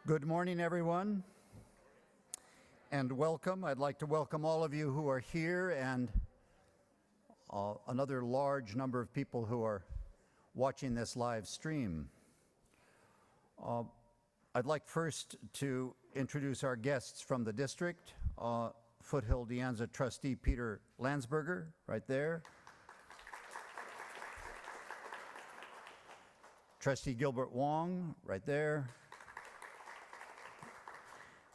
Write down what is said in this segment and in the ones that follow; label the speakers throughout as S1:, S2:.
S1: Good morning, everyone, and welcome. I'd like to welcome all of you who are here and another large number of people who are watching this live stream. I'd like first to introduce our guests from the district. Foothill De Anza trustee Peter Landsberger, right there. Trustee Gilbert Wong, right there.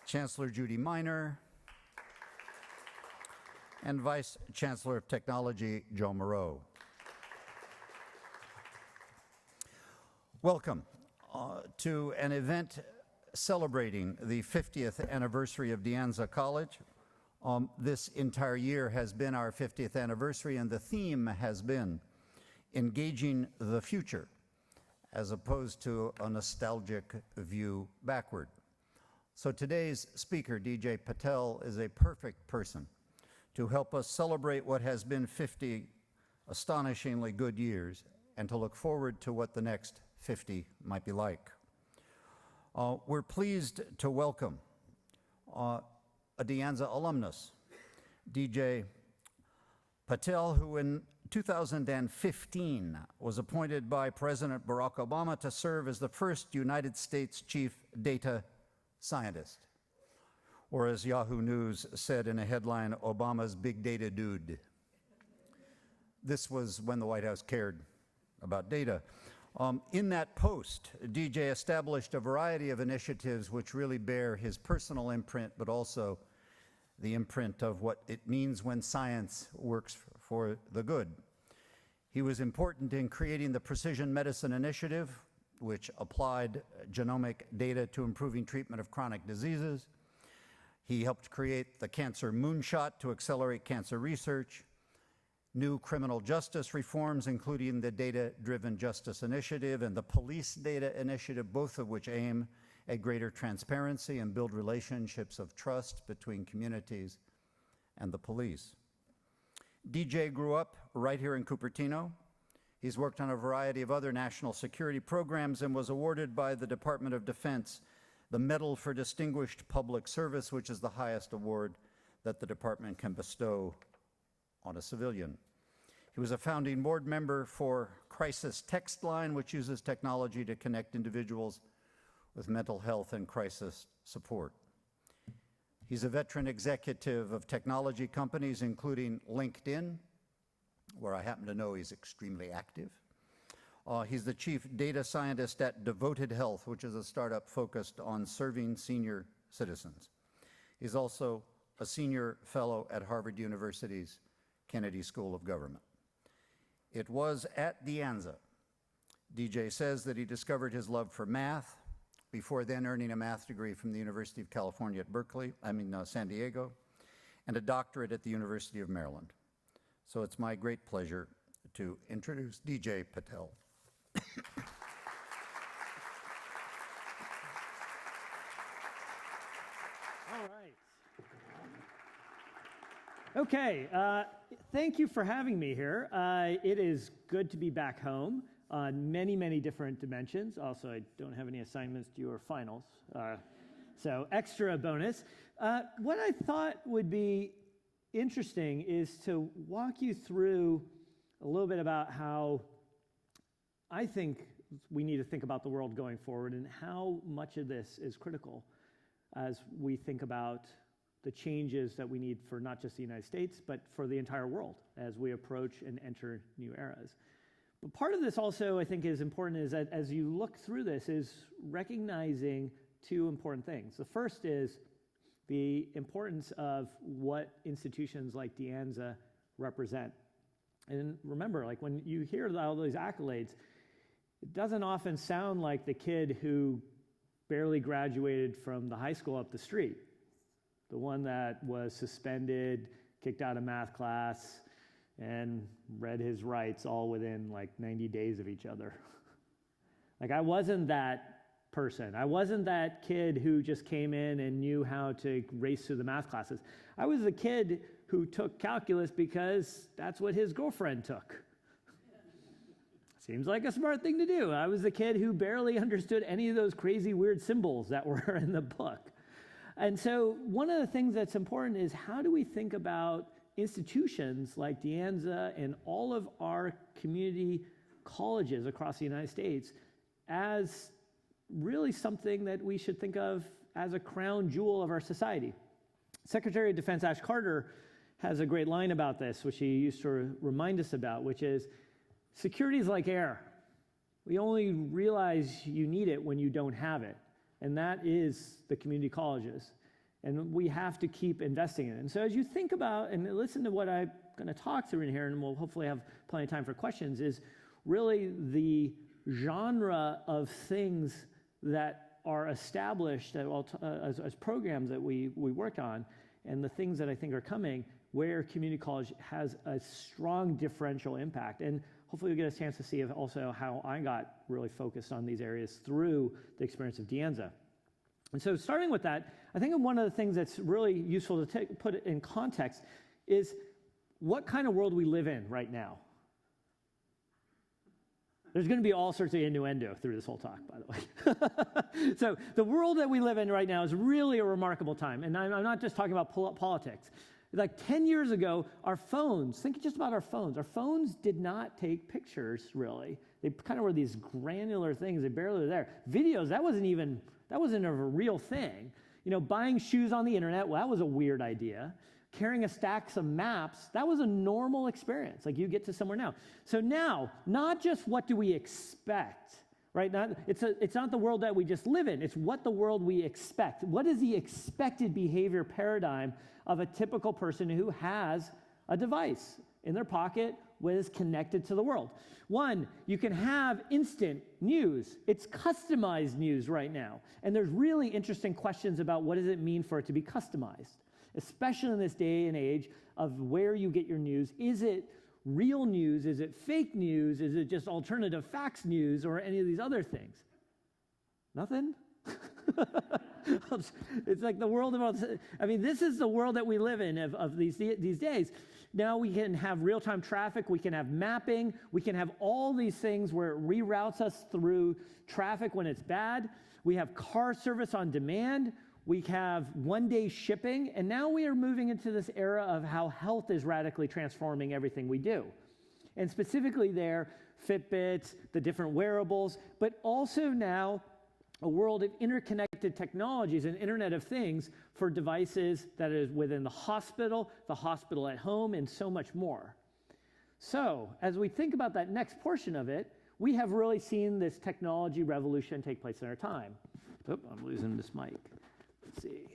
S1: Chancellor Judy Minor, and Vice Chancellor of Technology Joe Moreau. Welcome to an event celebrating the 50th anniversary of De Anza College. This entire year has been our 50th anniversary, and the theme has been engaging the future as opposed to a nostalgic view backward. So today's speaker, DJ Patil, is a perfect person to help us celebrate what has been 50 astonishingly good years and to look forward to what the next 50 might be like. We're pleased to welcome a De Anza alumnus, DJ Patil, who in 2015 was appointed by President Barack Obama to serve as the first United States Chief Data Scientist, or as Yahoo News said in a headline, Obama's big data dude. This was when the White House cared about data. In that post, DJ established a variety of initiatives which really bear his personal imprint, but also the imprint of what it means when science works for the good. He was important in creating the Precision Medicine Initiative, which applied genomic data to improving treatment of chronic diseases. He helped create the Cancer Moonshot to accelerate cancer research, new criminal justice reforms, including the Data-Driven Justice Initiative and the Police Data Initiative, both of which aim at greater transparency and build relationships of trust between communities and the police. DJ grew up right here in Cupertino. He's worked on a variety of other national security programs and was awarded by the Department of Defense the Medal for Distinguished Public Service, which is the highest award that the department can bestow on a civilian. He was a founding board member for Crisis Text Line, which uses technology to connect individuals with mental health and crisis support. He's a veteran executive of technology companies, including LinkedIn, where I happen to know he's extremely active. He's the chief data scientist at Devoted Health, which is a startup focused on serving senior citizens. He's also a senior fellow at Harvard University's Kennedy School of Government. It was at De Anza, DJ says, that he discovered his love for math, before then earning a math degree from the University of California at San Diego, and a doctorate at the University of Maryland. So it's my great pleasure to introduce DJ Patil.
S2: All right. Okay, thank you for having me here. It is good to be back home on many, many different dimensions. Also, I don't have any assignments due or finals, so extra bonus. What I thought would be interesting is to walk you through a little bit about how I think we need to think about the world going forward and how much of this is critical as we think about the changes that we need for not just the United States, but for the entire world as we approach and enter new eras. But part of this also I think is important is that as you look through this is recognizing two important things. The first is the importance of what institutions like De Anza represent. And remember, like when you hear all those accolades, it doesn't often sound like the kid who barely graduated from the high school up the street, the one that was suspended, kicked out of math class, and read his rights all within like 90 days of each other. Like I wasn't that person. I wasn't that kid who just came in and knew how to race through the math classes. I was the kid who took calculus because that's what his girlfriend took. Seems like a smart thing to do. I was the kid who barely understood any of those crazy weird symbols that were in the book. And so one of the things that's important is how do we think about institutions like De Anza and all of our community colleges across the United States as really something that we should think of as a crown jewel of our society. Secretary of Defense Ash Carter has a great line about this, which he used to remind us about, which is, security is like air. We only realize you need it when you don't have it. And that is the community colleges. And we have to keep investing in it. And so as you think about and listen to what I'm going to talk through in here, and we'll hopefully have plenty of time for questions, is really the genre of things that are established as programs that we work on, and the things that I think are coming, where community college has a strong differential impact. And hopefully we'll get a chance to see also how I got really focused on these areas through the experience of De Anza. And so starting with that, I think one of the things that's really useful to put it in context is what kind of world we live in right now. There's going to be all sorts of innuendo through this whole talk, by the way. So the world that we live in right now is really a remarkable time. And I'm not just talking about politics. Like 10 years ago, our phones, think just about our phones did not take pictures, really. They kind of were these granular things. They barely were there. Videos, that wasn't a real thing. You know, buying shoes on the internet, well, that was a weird idea. Carrying a stack of maps, that was a normal experience. Like you get to somewhere now. So now, not just what do we expect, right? It's not the world that we just live in. It's what the world we expect. What is the expected behavior paradigm of a typical person who has a device in their pocket that is connected to the world? One, you can have instant news. It's customized news right now. And there's really interesting questions about what does it mean for it to be customized, especially in this day and age of where you get your news. Is it real news? Is it fake news? Is it just alternative facts news or any of these other things? Nothing? It's like the world of, this is the world that we live in of these days. Now we can have real-time traffic, we can have mapping, we can have all these things where it reroutes us through traffic when it's bad. We have car service on demand. We have one-day shipping, and now we are moving into this era of how health is radically transforming everything we do. And specifically there, Fitbits, the different wearables, but also now a world of interconnected technologies and Internet of Things for devices that is within the hospital at home, and so much more. So as we think about that next portion of it, we have really seen this technology revolution take place in our time. Oop, I'm losing this mic. Let's see.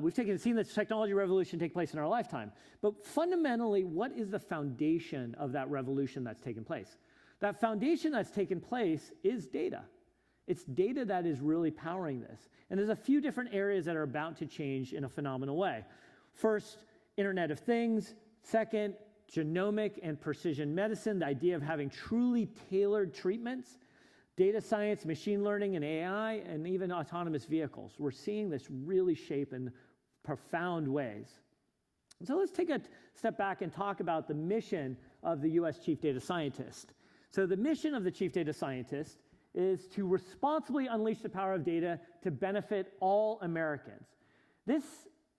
S2: We've seen this technology revolution take place in our lifetime. But fundamentally, what is the foundation of that revolution that's taken place? That foundation that's taken place is data. It's data that is really powering this. And there's a few different areas that are about to change in a phenomenal way. First, Internet of Things. Second, genomic and precision medicine, the idea of having truly tailored treatments. Data science, machine learning, and AI, and even autonomous vehicles. We're seeing this really shape in profound ways. So let's take a step back and talk about the mission of the U.S. Chief Data Scientist. So the mission of the Chief Data Scientist is to responsibly unleash the power of data to benefit all Americans. This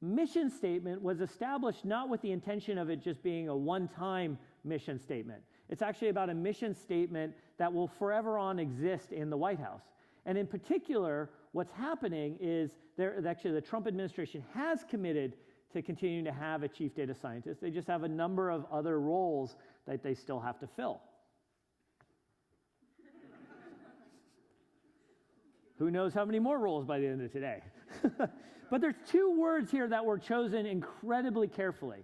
S2: mission statement was established not with the intention of it just being a one-time mission statement. It's actually about a mission statement that will forever on exist in the White House. And in particular, what's happening is actually the Trump administration has committed to continuing to have a chief data scientist. They just have a number of other roles that they still have to fill. Who knows how many more roles by the end of today? But there's two words here that were chosen incredibly carefully.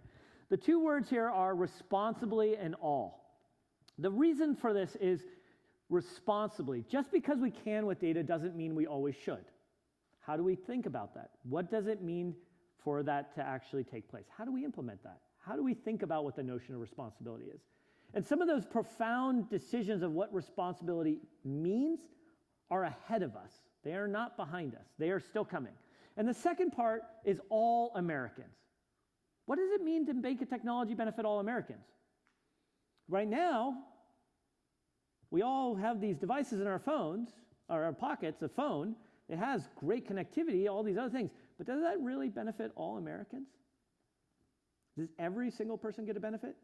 S2: The two words here are responsibly and all. The reason for this is responsibly. Just because we can with data doesn't mean we always should. How do we think about that? What does it mean for that to actually take place? How do we implement that? How do we think about what the notion of responsibility is? And some of those profound decisions of what responsibility means are ahead of us. They are not behind us. They are still coming. And the second part is all Americans. What does it mean to make a technology benefit all Americans? Right now, We all have these devices in our phones, or our pockets, a phone. It has great connectivity, all these other things. But does that really benefit all Americans? Does every single person get a benefit?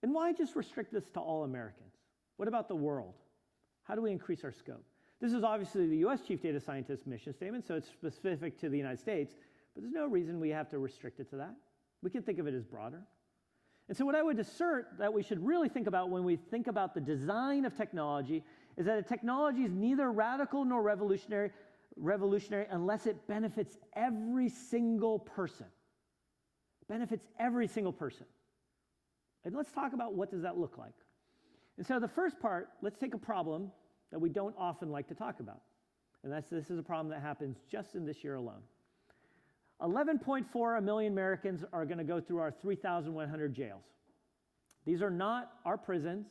S2: And why just restrict this to all Americans? What about the world? How do we increase our scope? This is obviously the US Chief Data Scientist mission statement, so it's specific to the United States, but there's no reason we have to restrict it to that. We can think of it as broader. And so what I would assert that we should really think about when we think about the design of technology is that a technology is neither radical nor revolutionary unless it benefits every single person. Benefits every single person. And let's talk about what does that look like. And so the first part, let's take a problem that we don't often like to talk about. And this is a problem that happens just in this year alone. 11.4 million Americans are going to go through our 3,100 jails. These are not our prisons.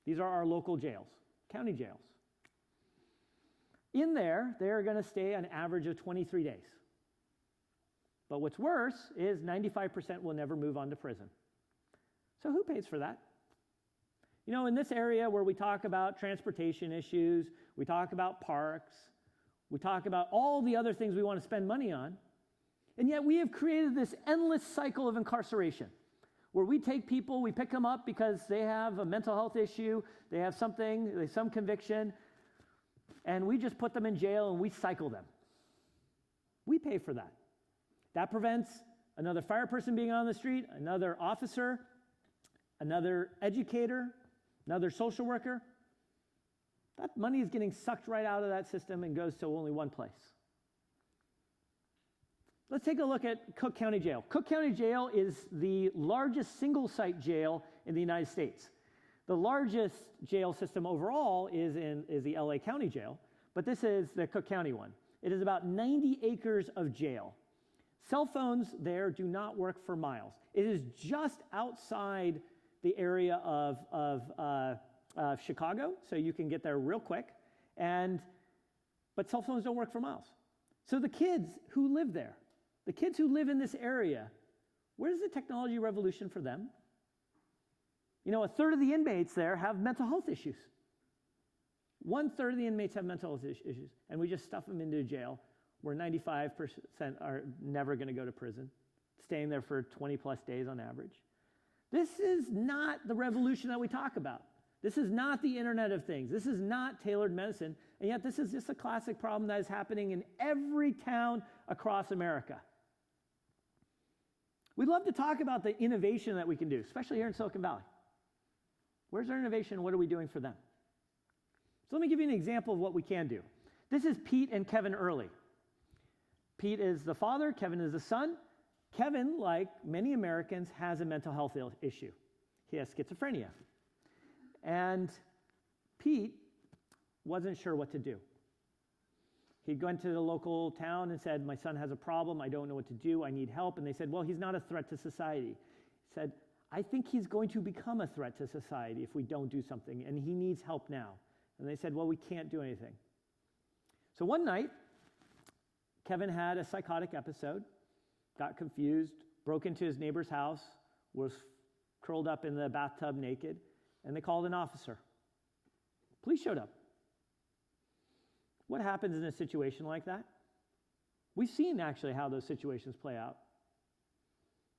S2: These are our local jails, county jails. In there, they are going to stay an average of 23 days. But what's worse is 95% will never move on to prison. So who pays for that? You know, in this area where we talk about transportation issues, we talk about parks, we talk about all the other things we want to spend money on, and yet we have created this endless cycle of incarceration where we take people, we pick them up because they have a mental health issue, they have something, some conviction, and we just put them in jail and we cycle them. We pay for that. That prevents another fire person being on the street, another officer, another educator, another social worker. That money is getting sucked right out of that system and goes to only one place. Let's take a look at Cook County Jail. Cook County Jail is the largest single-site jail in the United States. The largest jail system overall is the LA County Jail, but this is the Cook County one. It is about 90 acres of jail. Cell phones there do not work for miles. It is just outside the area of Chicago, so you can get there real quick, but cell phones don't work for miles. So the kids who live there, the kids who live in this area, where's the technology revolution for them? You know, a third of the inmates there have mental health issues. 1/3 of the inmates have mental health issues, and we just stuff them into jail where 95% are never going to go to prison, staying there for 20 plus days on average. This is not the revolution that we talk about. This is not the Internet of Things. This is not tailored medicine, and yet this is just a classic problem that is happening in every town across America. We'd love to talk about the innovation that we can do, especially here in Silicon Valley. Where's our innovation? What are we doing for them? So let me give you an example of what we can do. This is Pete and Kevin Early. Pete is the father, Kevin is the son. Kevin, like many Americans, has a mental health issue. He has schizophrenia. And Pete wasn't sure what to do. He'd gone to the local town and said, my son has a problem, I don't know what to do, I need help. And they said, well, he's not a threat to society. He said, I think he's going to become a threat to society if we don't do something, and he needs help now. And they said, well, we can't do anything. So one night, Kevin had a psychotic episode, got confused, broke into his neighbor's house, was curled up in the bathtub naked, and they called an officer. Police showed up. What happens in a situation like that? We've seen actually how those situations play out.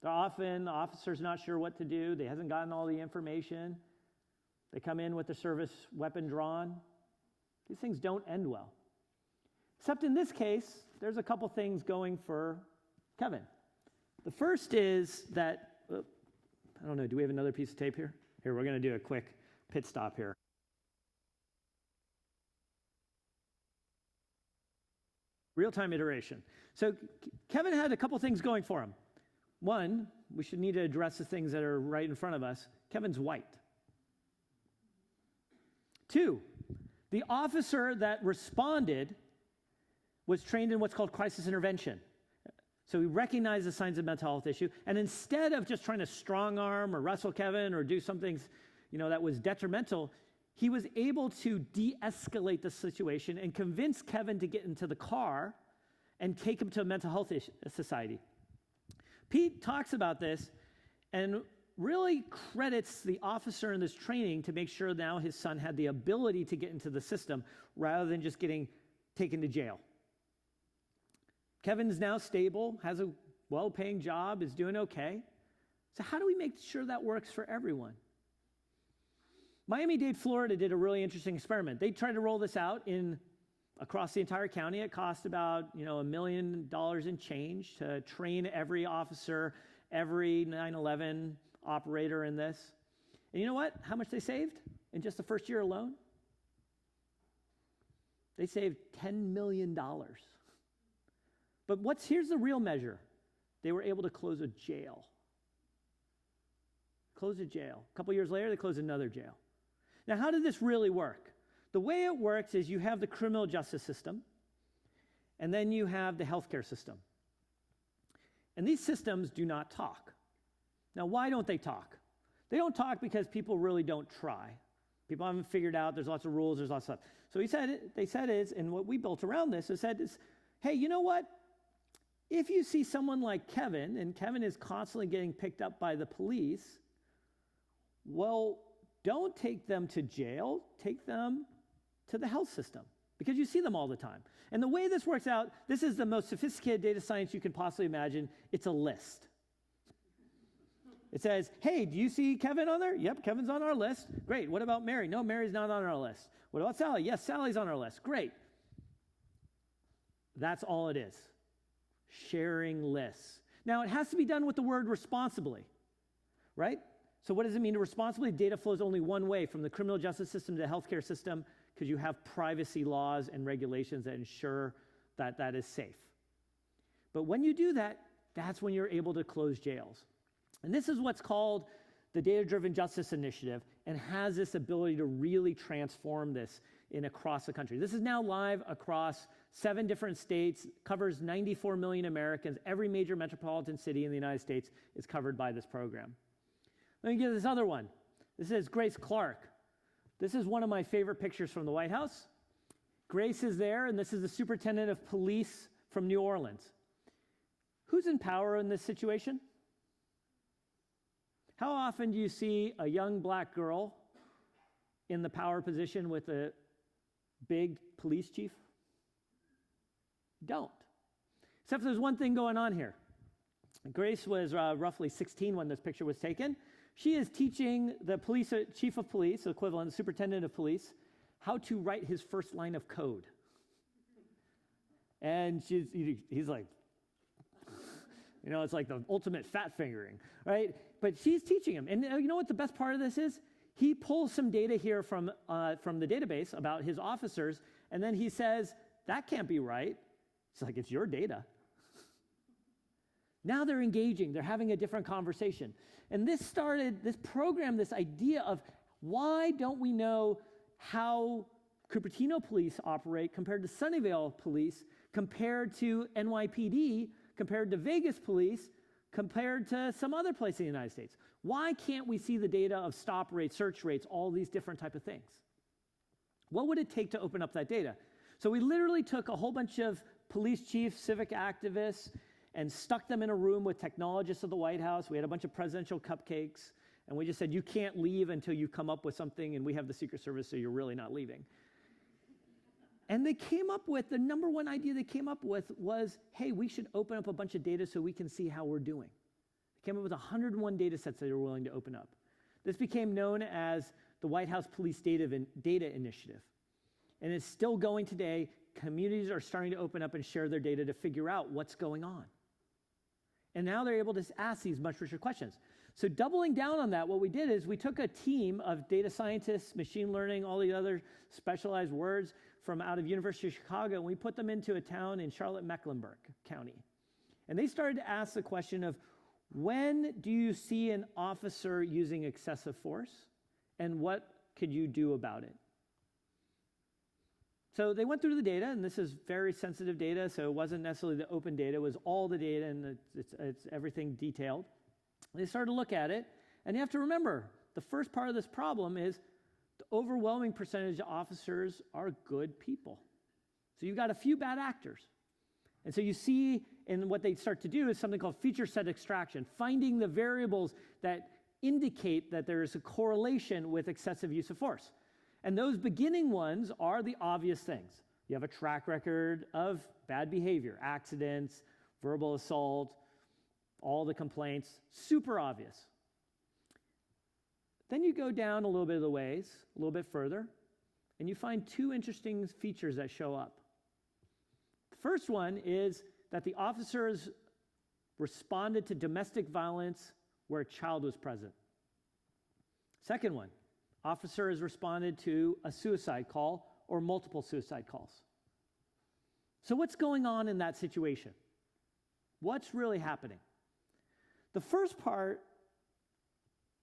S2: They're often, the officer's not sure what to do, they hasn't gotten all the information, they come in with their service weapon drawn. These things don't end well. Except in this case, there's a couple things going for Kevin. The first is that, I don't know, do we have another piece of tape here? Here, we're going to do a quick pit stop here. Real-time iteration. So Kevin had a couple things going for him. One, we should need to address the things that are right in front of us. Kevin's white. Two, the officer that responded was trained in what's called crisis intervention. So he recognized the signs of mental health issue, and instead of just trying to strong arm or wrestle Kevin or do something, that was detrimental, he was able to de-escalate the situation and convince Kevin to get into the car and take him to a mental health society. Pete talks about this, and really credits the officer in this training to make sure now his son had the ability to get into the system rather than just getting taken to jail. Kevin is now stable, has a well-paying job, is doing okay. So how do we make sure that works for everyone? Miami-Dade, Florida did a really interesting experiment. They tried to roll this out across the entire county. It cost about $1 million and change to train every officer, every 9/11 operator in this. And you know what? How much they saved in just the first year alone? They saved $10 million. But here's the real measure. They were able to close a jail. Close a jail. A couple years later, they closed another jail. Now, how did this really work? The way it works is you have the criminal justice system, and then you have the healthcare system. And these systems do not talk. Now, why don't they talk? They don't talk because people really don't try. People haven't figured out, there's lots of rules, there's lots of stuff. So they said is, and what we built around this is, hey, you know what? If you see someone like Kevin, and Kevin is constantly getting picked up by the police, well, don't take them to jail, take them to the health system, because you see them all the time. And the way this works out, this is the most sophisticated data science you can possibly imagine. It's a list. It says, hey, do you see Kevin on there? Yep, Kevin's on our list. Great. What about Mary? No, Mary's not on our list. What about Sally? Yes, Sally's on our list. Great. That's all it is. Sharing lists. Now, it has to be done with the word responsibly, right? So what does it mean to responsibly? Data flows only one way, from the criminal justice system to the healthcare system, because you have privacy laws and regulations that ensure that that is safe. But when you do that, that's when you're able to close jails. And this is what's called the Data-Driven Justice Initiative, and has this ability to really transform this across the country. This is now live across 7 different states, covers 94 million Americans. Every major metropolitan city in the United States is covered by this program. Let me give you this other one. This is Grace Clark. This is one of my favorite pictures from the White House. Grace is there, and this is the superintendent of police from New Orleans. Who's in power in this situation? How often do you see a young black girl in the power position with a big police chief? Don't. Except there's one thing going on here. Grace was roughly 16 when this picture was taken. She is teaching the chief of police, equivalent, the superintendent of police, how to write his first line of code. And he's like, it's like the ultimate fat fingering, right? But she's teaching him. And you know what the best part of this is? He pulls some data here from the database about his officers, and then he says, that can't be right. It's like, it's your data. Now they're engaging. They're having a different conversation. And this program, this idea of why don't we know how Cupertino police operate compared to Sunnyvale police, compared to NYPD, compared to Vegas police, compared to some other place in the United States. Why can't we see the data of stop rates, search rates, all these different type of things? What would it take to open up that data? So we literally took a whole bunch of police chiefs, civic activists, and stuck them in a room with technologists of the White House. We had a bunch of presidential cupcakes, and we just said, you can't leave until you come up with something, and we have the Secret Service, so you're really not leaving. And they came up with, the number one idea they came up with was, hey, we should open up a bunch of data so we can see how we're doing. They came up with 101 data sets that they were willing to open up. This became known as the White House Police Data Initiative. And it's still going today. Communities are starting to open up and share their data to figure out what's going on. And now they're able to ask these much richer questions. So doubling down on that, what we did is we took a team of data scientists, machine learning, all the other specialized words from out of University of Chicago, and we put them into a town in Charlotte-Mecklenburg County. And they started to ask the question of, when do you see an officer using excessive force, and what could you do about it? So they went through the data, and this is very sensitive data, so it wasn't necessarily the open data, it was all the data, and it's everything detailed. They started to look at it, and you have to remember, the first part of this problem is the overwhelming percentage of officers are good people. So you've got a few bad actors. And so you see, and what they start to do is something called feature set extraction, finding the variables that indicate that there is a correlation with excessive use of force. And those beginning ones are the obvious things. You have a track record of bad behavior, accidents, verbal assault, all the complaints, super obvious. Then you go down a little bit of the ways, a little bit further, and you find two interesting features that show up. The first one is that the officers responded to domestic violence where a child was present. Second one, officers responded to a suicide call or multiple suicide calls. So what's going on in that situation? What's really happening? The first part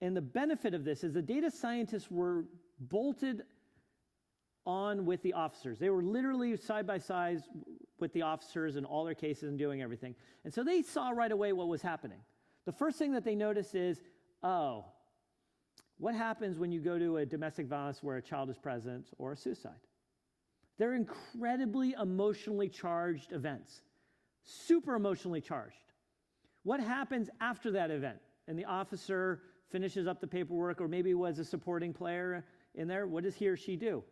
S2: and the benefit of this is the data scientists were bolted on with the officers. They were literally side by side with the officers in all their cases and doing everything. And so they saw right away what was happening. The first thing that they noticed is, oh, what happens when you go to a domestic violence where a child is present or a suicide? They're incredibly emotionally charged events, super emotionally charged. What happens after that event? And the officer finishes up the paperwork, or maybe was a supporting player in there. What does he or she do?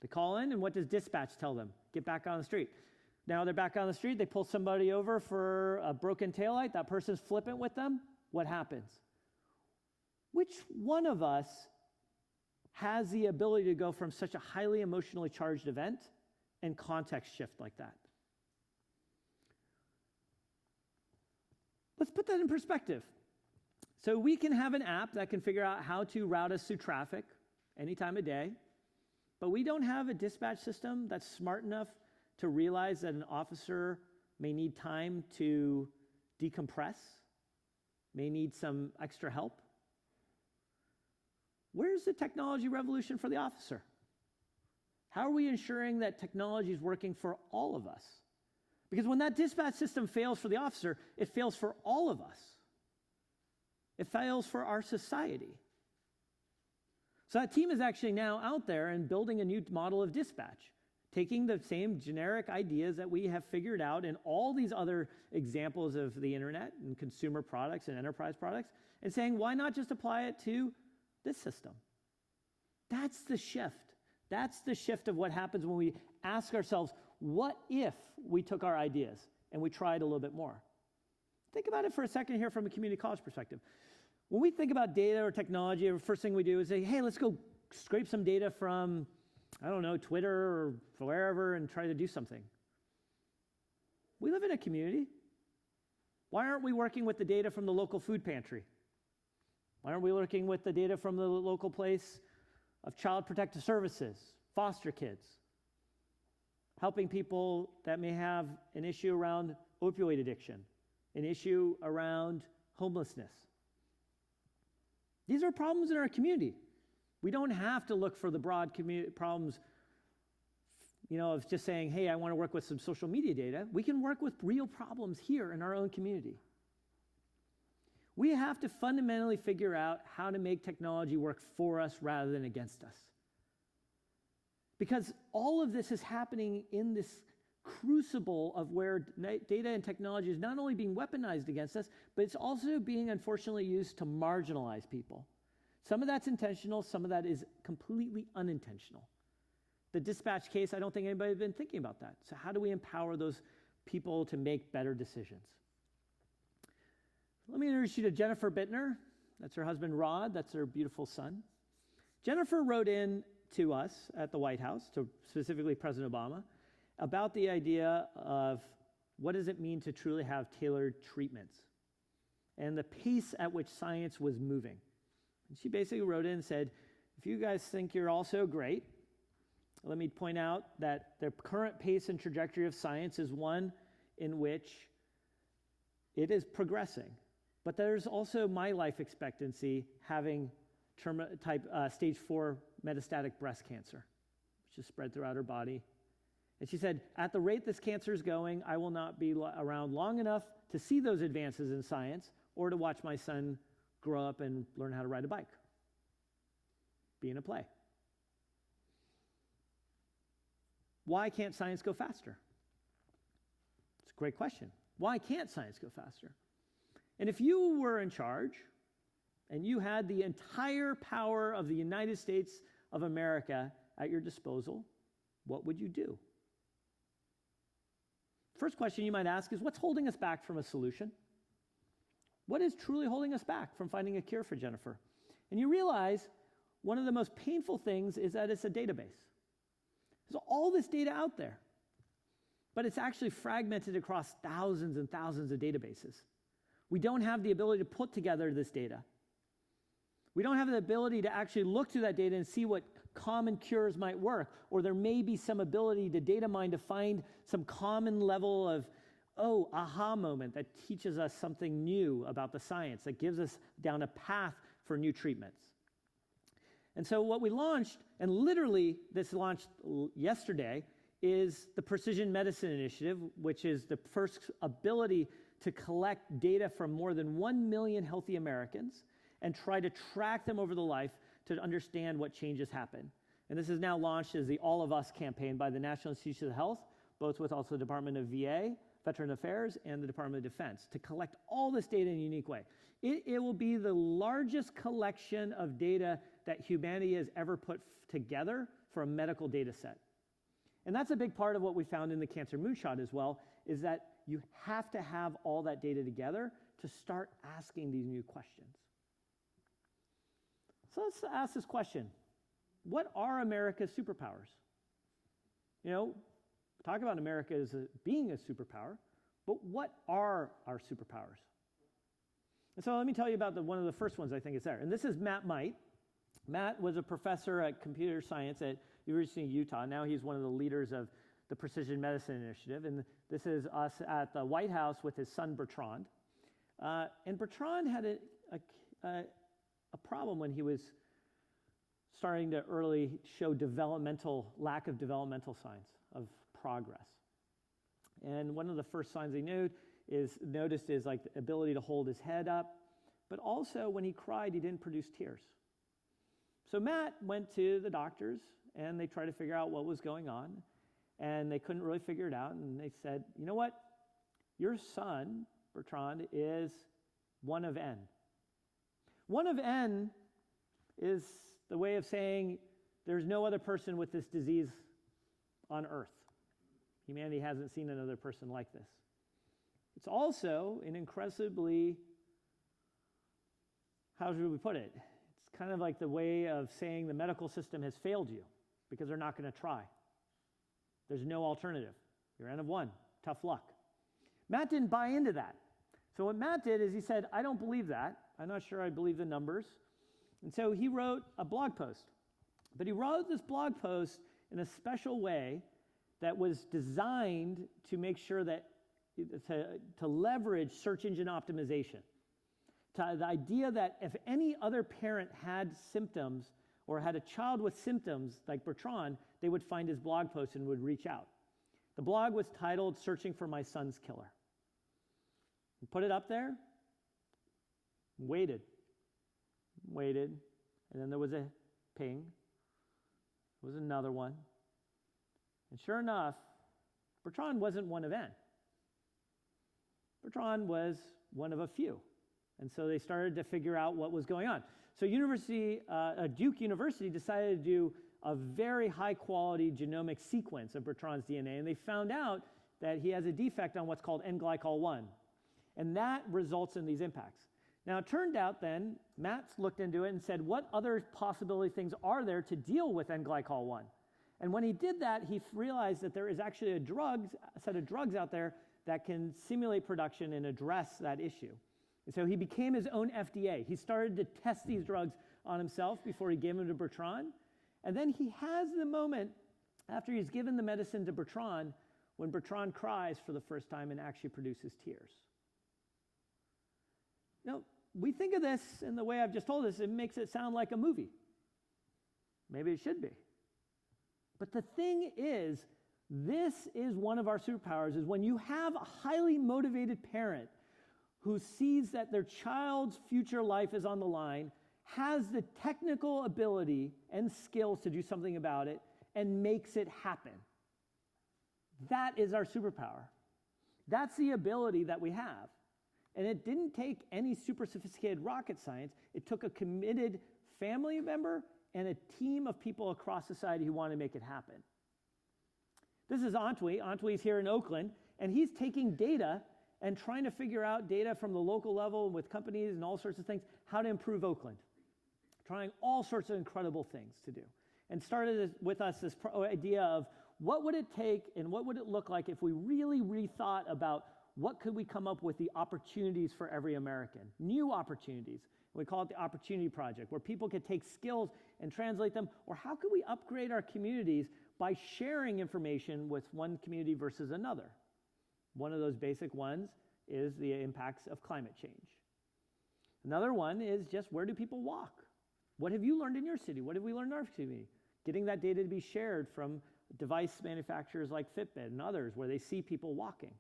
S2: They call in, and what does dispatch tell them? Get back on the street. Now they're back on the street. They pull somebody over for a broken taillight. That person's flippant with them. What happens? Which one of us has the ability to go from such a highly emotionally charged event and context shift like that? Let's put that in perspective. So we can have an app that can figure out how to route us through traffic any time of day, but we don't have a dispatch system that's smart enough to realize that an officer may need time to decompress, may need some extra help. Where's the technology revolution for the officer? How are we ensuring that technology is working for all of us? Because when that dispatch system fails for the officer, it fails for all of us. It fails for our society. So that team is actually now out there and building a new model of dispatch, taking the same generic ideas that we have figured out in all these other examples of the internet and consumer products and enterprise products, and saying, why not just apply it to this system? That's the shift. That's the shift of what happens when we ask ourselves, what if we took our ideas and we tried a little bit more? Think about it for a second here from a community college perspective. When we think about data or technology, the first thing we do is say, hey, let's go scrape some data from, I don't know, Twitter or wherever and try to do something. We live in a community. Why aren't we working with the data from the local food pantry? Why aren't we working with the data from the local place of child protective services, foster kids, helping people that may have an issue around opioid addiction, an issue around homelessness? These are problems in our community. We don't have to look for the broad problems, of just saying, hey, I want to work with some social media data. We can work with real problems here in our own community. We have to fundamentally figure out how to make technology work for us rather than against us. Because all of this is happening in this crucible of where data and technology is not only being weaponized against us, but it's also being unfortunately used to marginalize people. Some of that's intentional, some of that is completely unintentional. The dispatch case, I don't think anybody's been thinking about that. So how do we empower those people to make better decisions? Let me introduce you to Jennifer Bittner. That's her husband, Rod. That's her beautiful son. Jennifer wrote in to us at the White House, to specifically President Obama, about the idea of what does it mean to truly have tailored treatments and the pace at which science was moving. And she basically wrote in and said, if you guys think you're all so great, let me point out that the current pace and trajectory of science is one in which it is progressing. But there's also my life expectancy having stage 4 metastatic breast cancer, which is spread throughout her body. And she said, at the rate this cancer is going, I will not be around long enough to see those advances in science or to watch my son grow up and learn how to ride a bike, be in a play. Why can't science go faster? It's a great question. Why can't science go faster? And if you were in charge and you had the entire power of the United States of America at your disposal, what would you do? First question you might ask is, what's holding us back from a solution? What is truly holding us back from finding a cure for Jennifer? And you realize one of the most painful things is that it's a database. There's all this data out there, but it's actually fragmented across thousands and thousands of databases. We don't have the ability to put together this data. We don't have the ability to actually look through that data and see what common cures might work, or there may be some ability to data mine to find some common level of, aha moment that teaches us something new about the science, that gives us down a path for new treatments. And so what we launched, and literally this launched yesterday, is the Precision Medicine Initiative, which is the first ability to collect data from more than 1 million healthy Americans and try to track them over the life to understand what changes happen. And this is now launched as the All of Us campaign by the National Institutes of Health, both with also the Department of VA, Veteran Affairs, and the Department of Defense, to collect all this data in a unique way. It will be the largest collection of data that humanity has ever put together for a medical data set. And that's a big part of what we found in the Cancer Moonshot as well, is that you have to have all that data together to start asking these new questions. So let's ask this question. What are America's superpowers? You know, talk about America as being a superpower, but what are our superpowers? And so let me tell you about one of the first ones I think is there. And this is Matt Might. Matt was a professor at computer science at University of Utah. Now he's one of the leaders of the Precision Medicine Initiative. And this is us at the White House with his son, Bertrand. And Bertrand had a problem when he was starting to early show lack of developmental signs of progress. And one of the first signs he noticed is like the ability to hold his head up, but also when he cried, he didn't produce tears. So Matt went to the doctors and they tried to figure out what was going on, and they couldn't really figure it out, and they said, you know what? Your son, Bertrand, is one of N. One of N is the way of saying there's no other person with this disease on earth. Humanity hasn't seen another person like this. It's also an incredibly, how should we put it? It's kind of like the way of saying the medical system has failed you because they're not going to try. There's no alternative. You're N of 1. Tough luck. Matt didn't buy into that. So what Matt did is he said, I don't believe that. I'm not sure I believe the numbers. And so he wrote a blog post. But he wrote this blog post in a special way that was designed to make sure that to leverage search engine optimization. The idea that if any other parent had symptoms or had a child with symptoms like Bertrand, they would find his blog post and would reach out. The blog was titled Searching for My Son's Killer. He put it up there, waited, and then there was a ping. There was another one. And sure enough, Bertrand wasn't one of N. Bertrand was one of a few. And so they started to figure out what was going on. So Duke University decided to do a very high-quality genomic sequence of Bertrand's DNA, and they found out that he has a defect on what's called N-glycol-1. And that results in these impacts. Now, it turned out then, Matt looked into it and said, what other possibility things are there to deal with N-glycol-1? And when he did that, he realized that there is actually a set of drugs out there that can simulate production and address that issue. And so he became his own FDA. He started to test these drugs on himself before he gave them to Bertrand. And then he has the moment after he's given the medicine to Bertrand when Bertrand cries for the first time and actually produces tears. Now, we think of this in the way I've just told us, it makes it sound like a movie. Maybe it should be. But the thing is, this is one of our superpowers, is when you have a highly motivated parent who sees that their child's future life is on the line, has the technical ability and skills to do something about it, and makes it happen. That is our superpower. That's the ability that we have. And it didn't take any super sophisticated rocket science. It took a committed family member and a team of people across society who want to make it happen. This is Antwi. Antwi's here in Oakland, and he's taking data and trying to figure out data from the local level with companies and all sorts of things, how to improve Oakland. Trying all sorts of incredible things to do. And started with us this idea of what would it take and what would it look like if we really rethought about what could we come up with the opportunities for every American, new opportunities. We call it the Opportunity Project, where people could take skills and translate them, or how could we upgrade our communities by sharing information with one community versus another? One of those basic ones is the impacts of climate change. Another one is just where do people walk? What have you learned in your city? What have we learned in our city? Getting that data to be shared from device manufacturers like Fitbit and others where they see people walking.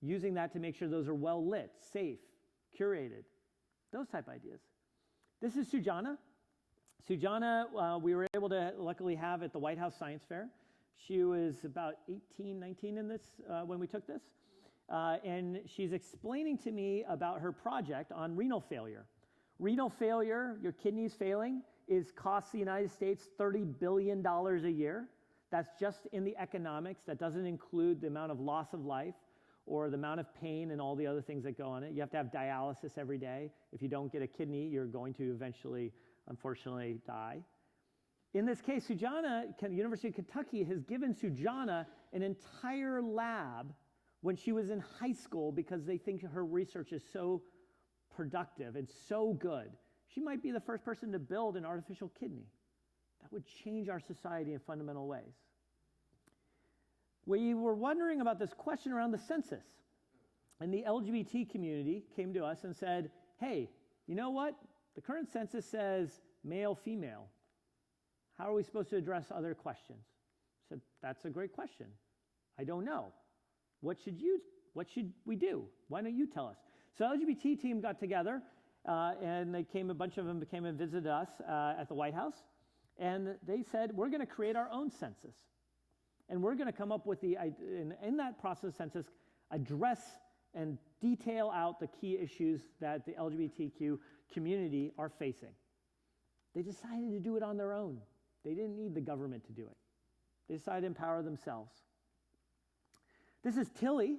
S2: Using that to make sure those are well lit, safe, curated, those type ideas. This is Sujana. Sujana, we were able to luckily have at the White House Science Fair. She was about 18, 19 in this when we took this. And she's explaining to me about her project on renal failure. Renal failure, your kidneys failing, costs the United States $30 billion a year. That's just in the economics. That doesn't include the amount of loss of life or the amount of pain and all the other things that go on it. You have to have dialysis every day. If you don't get a kidney, you're going to eventually, unfortunately, die. In this case, Sujana, University of Kentucky, has given Sujana an entire lab when she was in high school because they think her research is so productive and so good. She might be the first person to build an artificial kidney. That would change our society in fundamental ways. We were wondering about this question around the census. And the LGBT community came to us and said, hey, you know what? The current census says male, female. How are we supposed to address other questions? I said, that's a great question. I don't know. What should we do? Why don't you tell us? So the LGBT team got together, and a bunch of them came and visited us at the White House. And they said, we're going to create our own census. And we're going to come up with in that process census, address and detail out the key issues that the LGBTQ community are facing. They decided to do it on their own. They didn't need the government to do it. They decided to empower themselves. This is Tilly.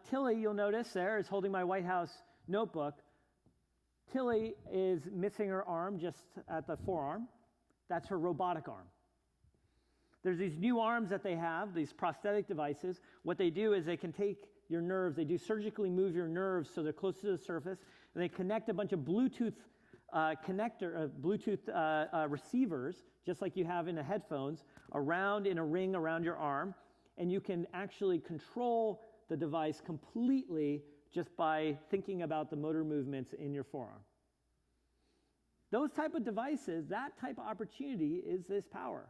S2: Tilly, you'll notice there, is holding my White House notebook. Tilly is missing her arm just at the forearm. That's her robotic arm. There's these new arms that they have, these prosthetic devices. What they do is they can take your nerves, they do surgically move your nerves so they're close to the surface, and they connect a bunch of Bluetooth receivers, just like you have in the headphones, around in a ring around your arm, and you can actually control the device completely just by thinking about the motor movements in your forearm. Those type of devices, that type of opportunity is this power.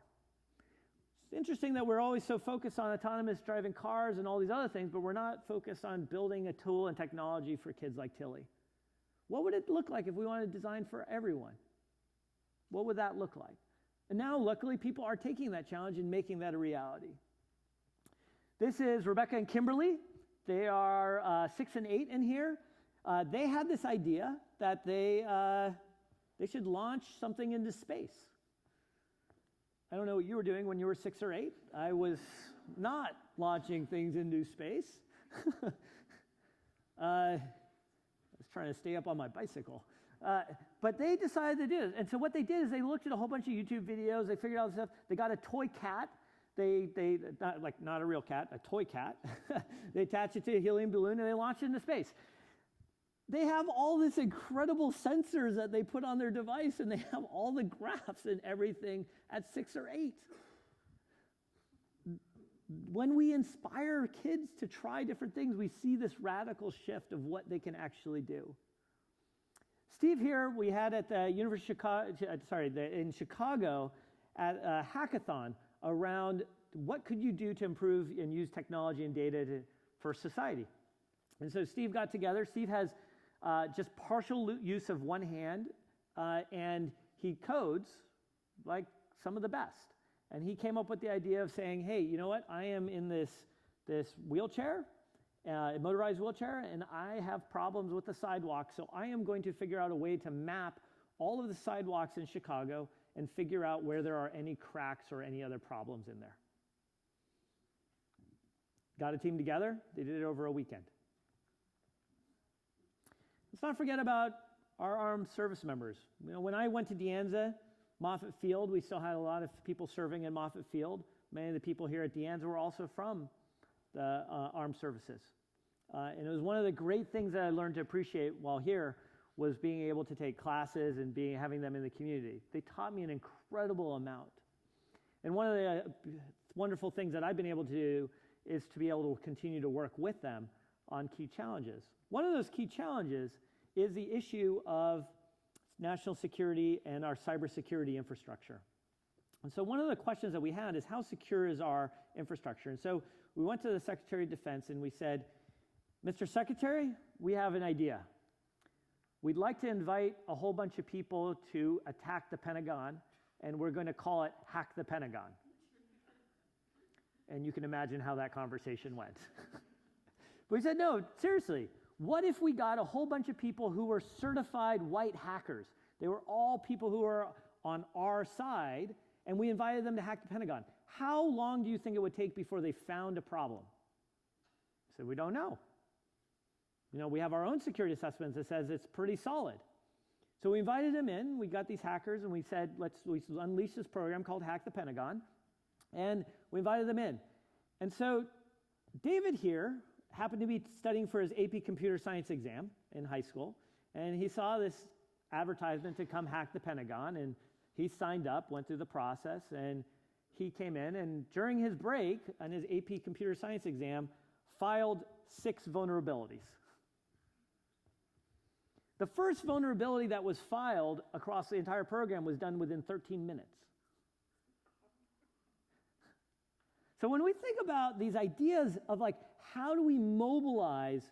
S2: It's interesting that we're always so focused on autonomous driving cars and all these other things, but we're not focused on building a tool and technology for kids like Tilly. What would it look like if we wanted to design for everyone? What would that look like? And now, luckily, people are taking that challenge and making that a reality. This is Rebecca and Kimberly. They are 6 and 8 in here. They had this idea that they should launch something into space. I don't know what you were doing when you were 6 or 8. I was not launching things into space. I was trying to stay up on my bicycle. But they decided to do it. And so what they did is they looked at a whole bunch of YouTube videos. They figured out stuff. They got a toy cat. They not a real cat, a toy cat. They attach it to a helium balloon and they launch it into space. They have all this incredible sensors that they put on their device, and they have all the graphs and everything at 6 or 8. When we inspire kids to try different things, we see this radical shift of what they can actually do. Steve here, we had at the University of Chicago, in Chicago, at a hackathon around what could you do to improve and use technology and data for society. And so Steve got together. Steve has just partial use of one hand, and he codes like some of the best. And he came up with the idea of saying, hey, you know what? I am in this wheelchair, a motorized wheelchair, and I have problems with the sidewalk, so I am going to figure out a way to map all of the sidewalks in Chicago and figure out where there are any cracks or any other problems in there. Got a team together. They did it over a weekend. Let's not forget about our armed service members. You know, when I went to De Anza, Moffett Field, we still had a lot of people serving in Moffett Field. Many of the people here at De Anza were also from the armed services. And it was one of the great things that I learned to appreciate while here was being able to take classes and having them in the community. They taught me an incredible amount. And one of the wonderful things that I've been able to do is to be able to continue to work with them on key challenges. One of those key challenges is the issue of national security and our cybersecurity infrastructure. And so one of the questions that we had is, how secure is our infrastructure? And so we went to the Secretary of Defense and we said, Mr. Secretary, we have an idea. We'd like to invite a whole bunch of people to attack the Pentagon, and we're going to call it Hack the Pentagon. And you can imagine how that conversation went. But we said, no, seriously, what if we got a whole bunch of people who were certified white hackers? They were all people who were on our side, and we invited them to hack the Pentagon. How long do you think it would take before they found a problem? So we don't know. You know, we have our own security assessments that says it's pretty solid. So we invited them in, we got these hackers, and we said, let's unleash this program called Hack the Pentagon. And we invited them in. And so David here happened to be studying for his AP Computer Science exam in high school, and he saw this advertisement to come hack the Pentagon, and he signed up, went through the process, and he came in, and during his break on his AP Computer Science exam, filed 6 vulnerabilities. The first vulnerability that was filed across the entire program was done within 13 minutes. So when we think about these ideas of like, how do we mobilize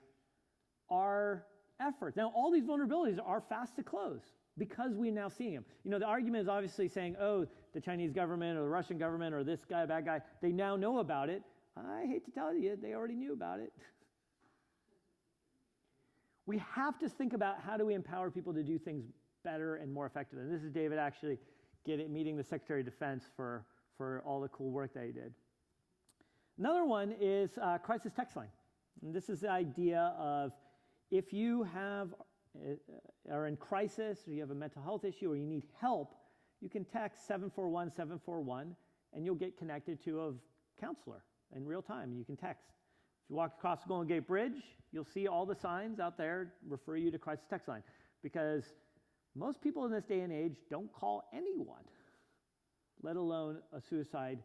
S2: our efforts? Now, all these vulnerabilities are fast to close because we're now seeing them. You know, the argument is obviously saying, oh, the Chinese government or the Russian government or this guy, bad guy, they now know about it. I hate to tell you, they already knew about it. We have to think about how do we empower people to do things better and more effectively. And this is David actually meeting the Secretary of Defense for all the cool work that he did. Another one is crisis text line. And this is the idea of if you are in crisis or you have a mental health issue or you need help, you can text 741 741 and you'll get connected to a counselor in real time. You can text. If you walk across the Golden Gate Bridge, you'll see all the signs out there refer you to crisis text line, because most people in this day and age don't call anyone, let alone a suicide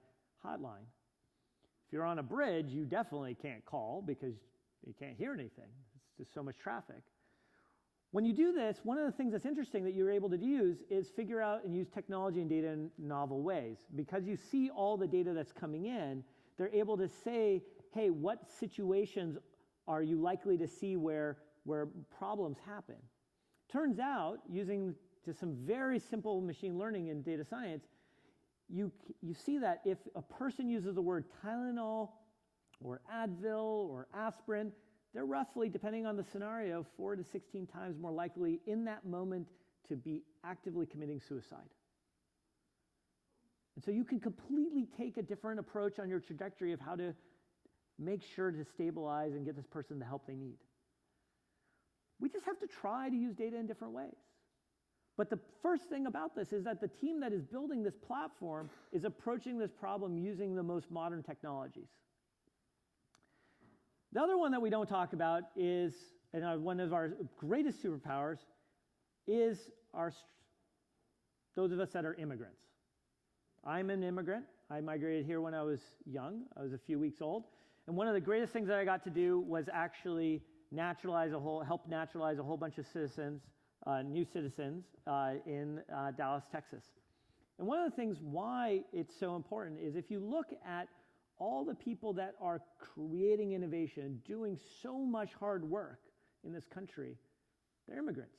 S2: hotline. If you're on a bridge, you definitely can't call because you can't hear anything. It's just so much traffic. When you do this, one of the things that's interesting that you're able to use is figure out and use technology and data in novel ways. Because you see all the data that's coming in, they're able to say, hey, what situations are you likely to see where problems happen? Turns out, using just some very simple machine learning and data science, you see that if a person uses the word Tylenol or Advil or aspirin, they're roughly, depending on the scenario, 4 to 16 times more likely in that moment to be actively committing suicide. And so you can completely take a different approach on your trajectory of how to make sure to stabilize and get this person the help they need. We just have to try to use data in different ways. But the first thing about this is that the team that is building this platform is approaching this problem using the most modern technologies. The other one that we don't talk about is, and one of our greatest superpowers, is those of us that are immigrants. I'm an immigrant. I migrated here when I was young. I was a few weeks old. And one of the greatest things that I got to do was actually help naturalize a whole bunch of citizens, new citizens in Dallas, Texas. And one of the things why it's so important is if you look at all the people that are creating innovation, doing so much hard work in this country, they're immigrants.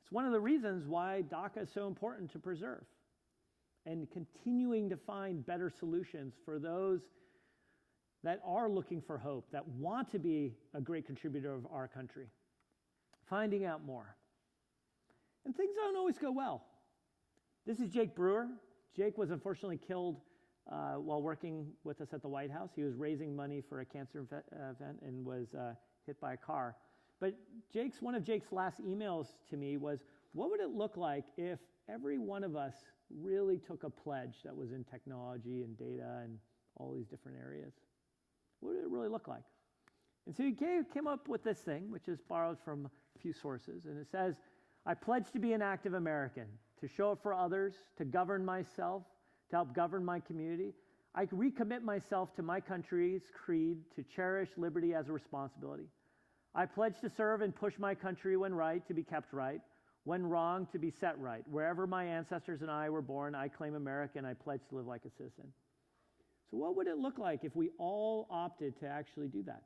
S2: It's one of the reasons why DACA is so important to preserve and continuing to find better solutions for those that are looking for hope, that want to be a great contributor of our country, finding out more. And things don't always go well. This is Jake Brewer. Jake was unfortunately killed while working with us at the White House. He was raising money for a cancer event and was hit by a car. But one of Jake's last emails to me was, what would it look like if every one of us really took a pledge that was in technology and data and all these different areas? What would it really look like? And so he came up with this thing, which is borrowed from a few sources, and it says, I pledge to be an active American, to show up for others, to govern myself, to help govern my community. I recommit myself to my country's creed, to cherish liberty as a responsibility. I pledge to serve and push my country when right, to be kept right, when wrong, to be set right. Wherever my ancestors and I were born, I claim America, and I pledge to live like a citizen. So what would it look like if we all opted to actually do that?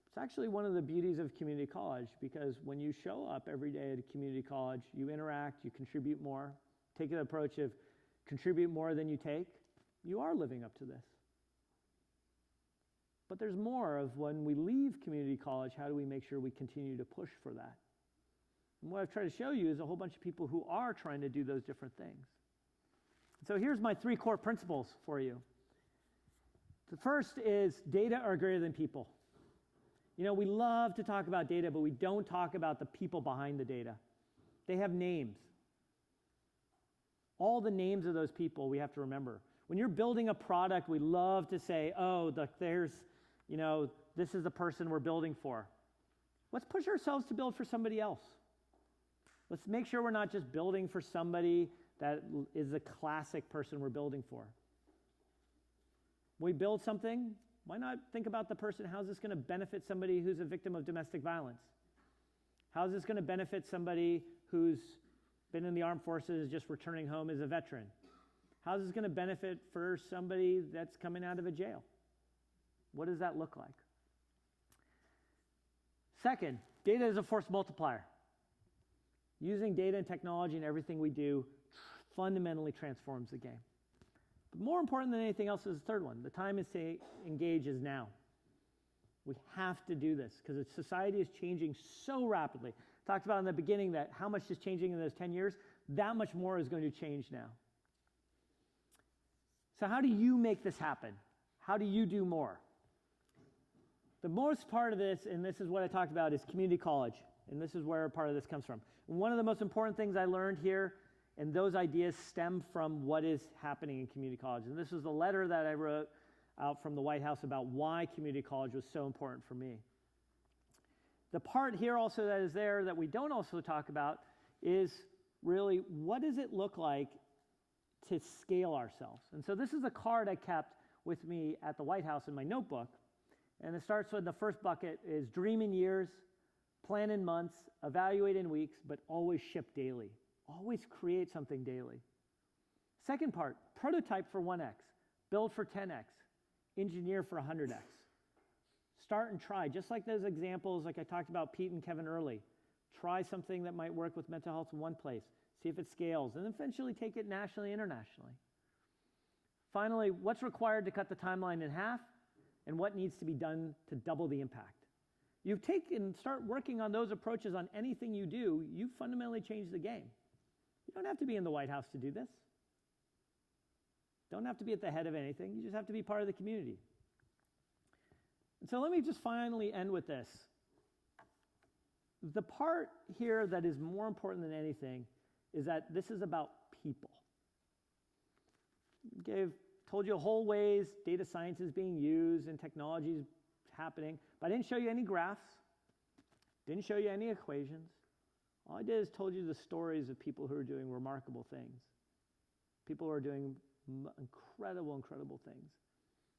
S2: It's actually one of the beauties of community college, because when you show up every day at a community college, you interact, you contribute more, take an approach of contribute more than you take, you are living up to this. But there's more of when we leave community college, how do we make sure we continue to push for that? And what I've tried to show you is a whole bunch of people who are trying to do those different things. So here's my 3 core principles for you. The first is data are greater than people. You know, we love to talk about data, but we don't talk about the people behind the data. They have names. All the names of those people we have to remember. When you're building a product, we love to say, this is the person we're building for. Let's push ourselves to build for somebody else. Let's make sure we're not just building for somebody that is the classic person we're building for. When we build something, why not think about the person? How's this going to benefit somebody who's a victim of domestic violence? How's this going to benefit somebody who's been in the armed forces, just returning home as a veteran? How's this going to benefit for somebody that's coming out of a jail? What does that look like? Second, data is a force multiplier. Using data and technology in everything we do fundamentally transforms the game. But more important than anything else is the third one. The time to engage is now. We have to do this because society is changing so rapidly. I talked about in the beginning that how much is changing in those 10 years, that much more is going to change now. So how do you make this happen? How do you do more? The most part of this, and this is what I talked about, is community college. And this is where part of this comes from. And one of the most important things I learned here, and those ideas stem from what is happening in community college. And this was the letter that I wrote out from the White House about why community college was so important for me. The part here also that is there that we don't also talk about is really what does it look like to scale ourselves? And so this is a card I kept with me at the White House in my notebook. And it starts with the first bucket is dream in years, plan in months, evaluate in weeks, but always ship daily. Always create something daily. Second part, prototype for 1x, build for 10x, engineer for 100x. Start and try, just like those examples like I talked about Pete and Kevin early. Try something that might work with mental health in one place, see if it scales, and eventually take it nationally, internationally. Finally, what's required to cut the timeline in half, and what needs to be done to double the impact? Start working on those approaches on anything you do, you fundamentally change the game. You don't have to be in the White House to do this. Don't have to be at the head of anything. You just have to be part of the community. And so let me just finally end with this. The part here that is more important than anything is that this is about people. Told you a whole ways data science is being used and technology is happening, but I didn't show you any graphs, didn't show you any equations. All I did is told you the stories of people who are doing remarkable things, people who are doing incredible, incredible things.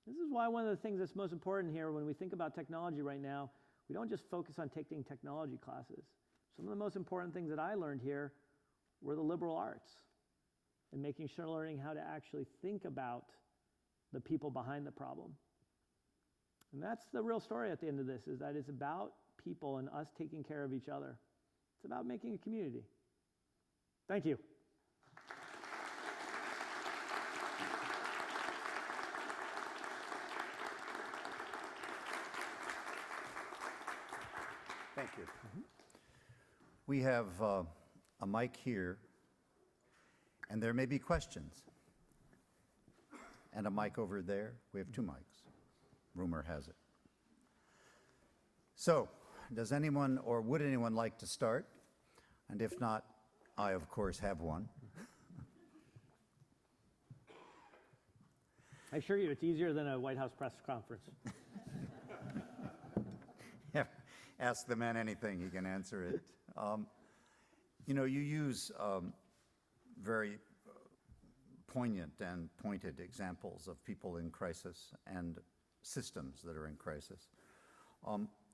S2: This is why one of the things that's most important here when we think about technology right now, we don't just focus on taking technology classes. Some of the most important things that I learned here were the liberal arts and making sure learning how to actually think about the people behind the problem. And that's the real story at the end of this, is that it's about people and us taking care of each other. It's about making a community. Thank you.
S1: Thank you. We have a mic here, and there may be questions. And a mic over there. We have 2 mics. Rumor has it. So, does anyone or would anyone like to start? And if not, I, of course, have one.
S2: I assure you, it's easier than a White House press conference.
S1: Yeah, ask the man anything, he can answer it. You know, you use very poignant and pointed examples of people in crisis and systems that are in crisis.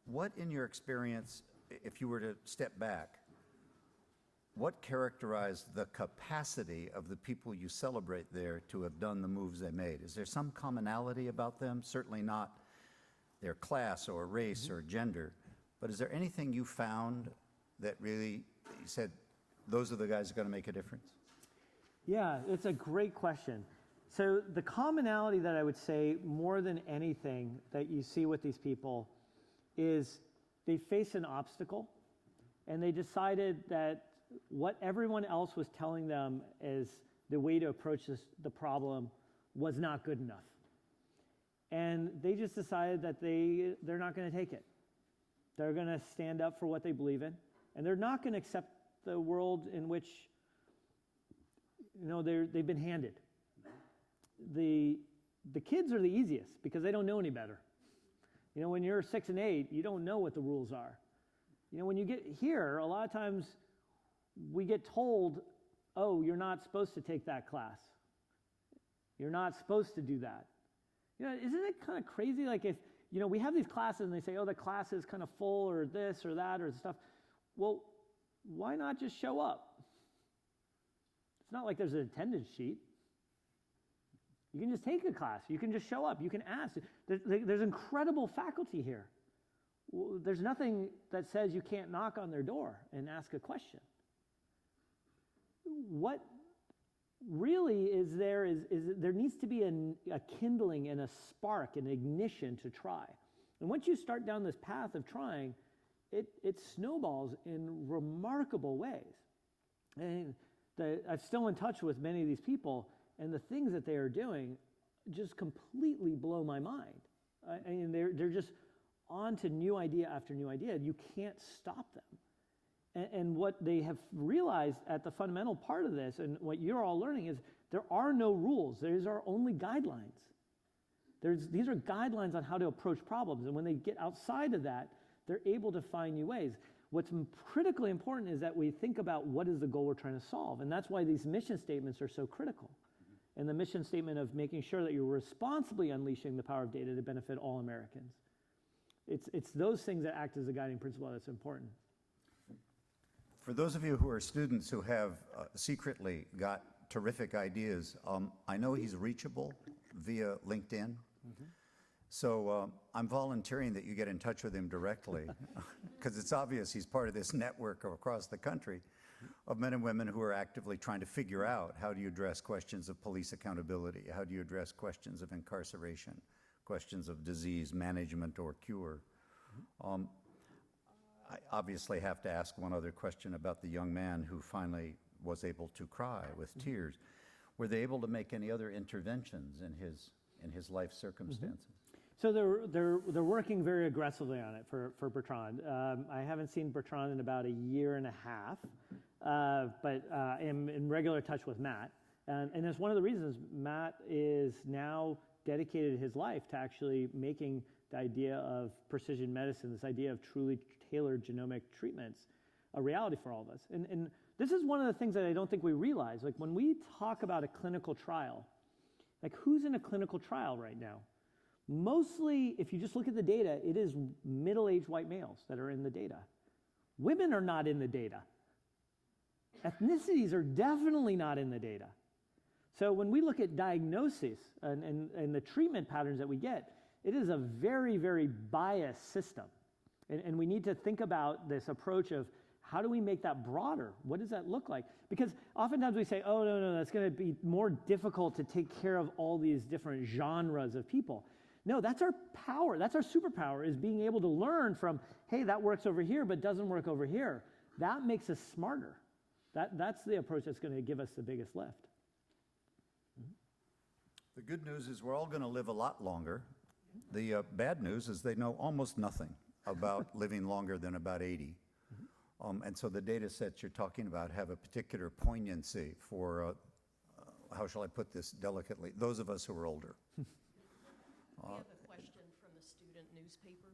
S1: What, in your experience, if you were to step back, what characterized the capacity of the people you celebrate there to have done the moves they made? Is there some commonality about them? Certainly not their class or race or gender, but is there anything you found that really, you said, those are the guys who are going to make a difference?
S2: Yeah, it's a great question. So the commonality that I would say more than anything that you see with these people is they face an obstacle and they decided that what everyone else was telling them as the way to approach the problem was not good enough. And they just decided that they're not going to take it. They're going to stand up for what they believe in, and they're not going to accept the world in which, you know, they've been handed. The kids are the easiest because they don't know any better. You know, when you're 6 and 8, you don't know what the rules are. You know, when you get here, a lot of times we get told, oh, you're not supposed to take that class. You're not supposed to do that. You know, isn't it kind of crazy? Like if, you know, we have these classes and they say, oh, the class is kind of full or this or that or stuff. Well, why not just show up? It's not like there's an attendance sheet. You can just take a class. You can just show up. You can ask. There's incredible faculty here. There's nothing that says you can't knock on their door and ask a question. What really is there there needs to be a kindling and a spark, an ignition to try. And once you start down this path of trying, it snowballs in remarkable ways. And I'm still in touch with many of these people, and the things that they are doing just completely blow my mind. I mean, they're just on to new idea after new idea. You can't stop them. And what they have realized at the fundamental part of this, and what you're all learning, is there are no rules. These are only guidelines. These are guidelines on how to approach problems. And when they get outside of that, they're able to find new ways. What's critically important is that we think about what is the goal we're trying to solve. And that's why these mission statements are so critical. And the mission statement of making sure that you're responsibly unleashing the power of data to benefit all Americans. It's those things that act as a guiding principle that's important.
S1: For those of you who are students who have secretly got terrific ideas, I know he's reachable via LinkedIn. Mm-hmm. So I'm volunteering that you get in touch with him directly because it's obvious he's part of this network across the country of men and women who are actively trying to figure out how do you address questions of police accountability, how do you address questions of incarceration, questions of disease management or cure. I obviously have to ask one other question about the young man who finally was able to cry with tears. Were they able to make any other interventions in his life circumstances?
S2: So they're working very aggressively on it for Bertrand. I haven't seen Bertrand in about a year and a half, but I'm in regular touch with Matt. And it's one of the reasons Matt is now dedicated his life to actually making the idea of precision medicine, this idea of truly tailored genomic treatments, a reality for all of us. And this is one of the things that I don't think we realize. Like when we talk about a clinical trial, like who's in a clinical trial right now? Mostly, if you just look at the data, it is middle-aged white males that are in the data. Women are not in the data. Ethnicities are definitely not in the data. So when we look at diagnosis and the treatment patterns that we get, it is a very, very biased system. And we need to think about this approach of how do we make that broader? What does that look like? Because oftentimes we say, oh, no, that's going to be more difficult to take care of all these different genres of people. No, that's our power. That's our superpower, is being able to learn from, hey, that works over here, but doesn't work over here. That makes us smarter. That's the approach that's going to give us the biggest lift.
S1: The good news is we're all going to live a lot longer. The bad news is they know almost nothing about living longer than about 80. And so the data sets you're talking about have a particular poignancy for, how shall I put this delicately, those of us who are older.
S3: We have a question from the student newspaper.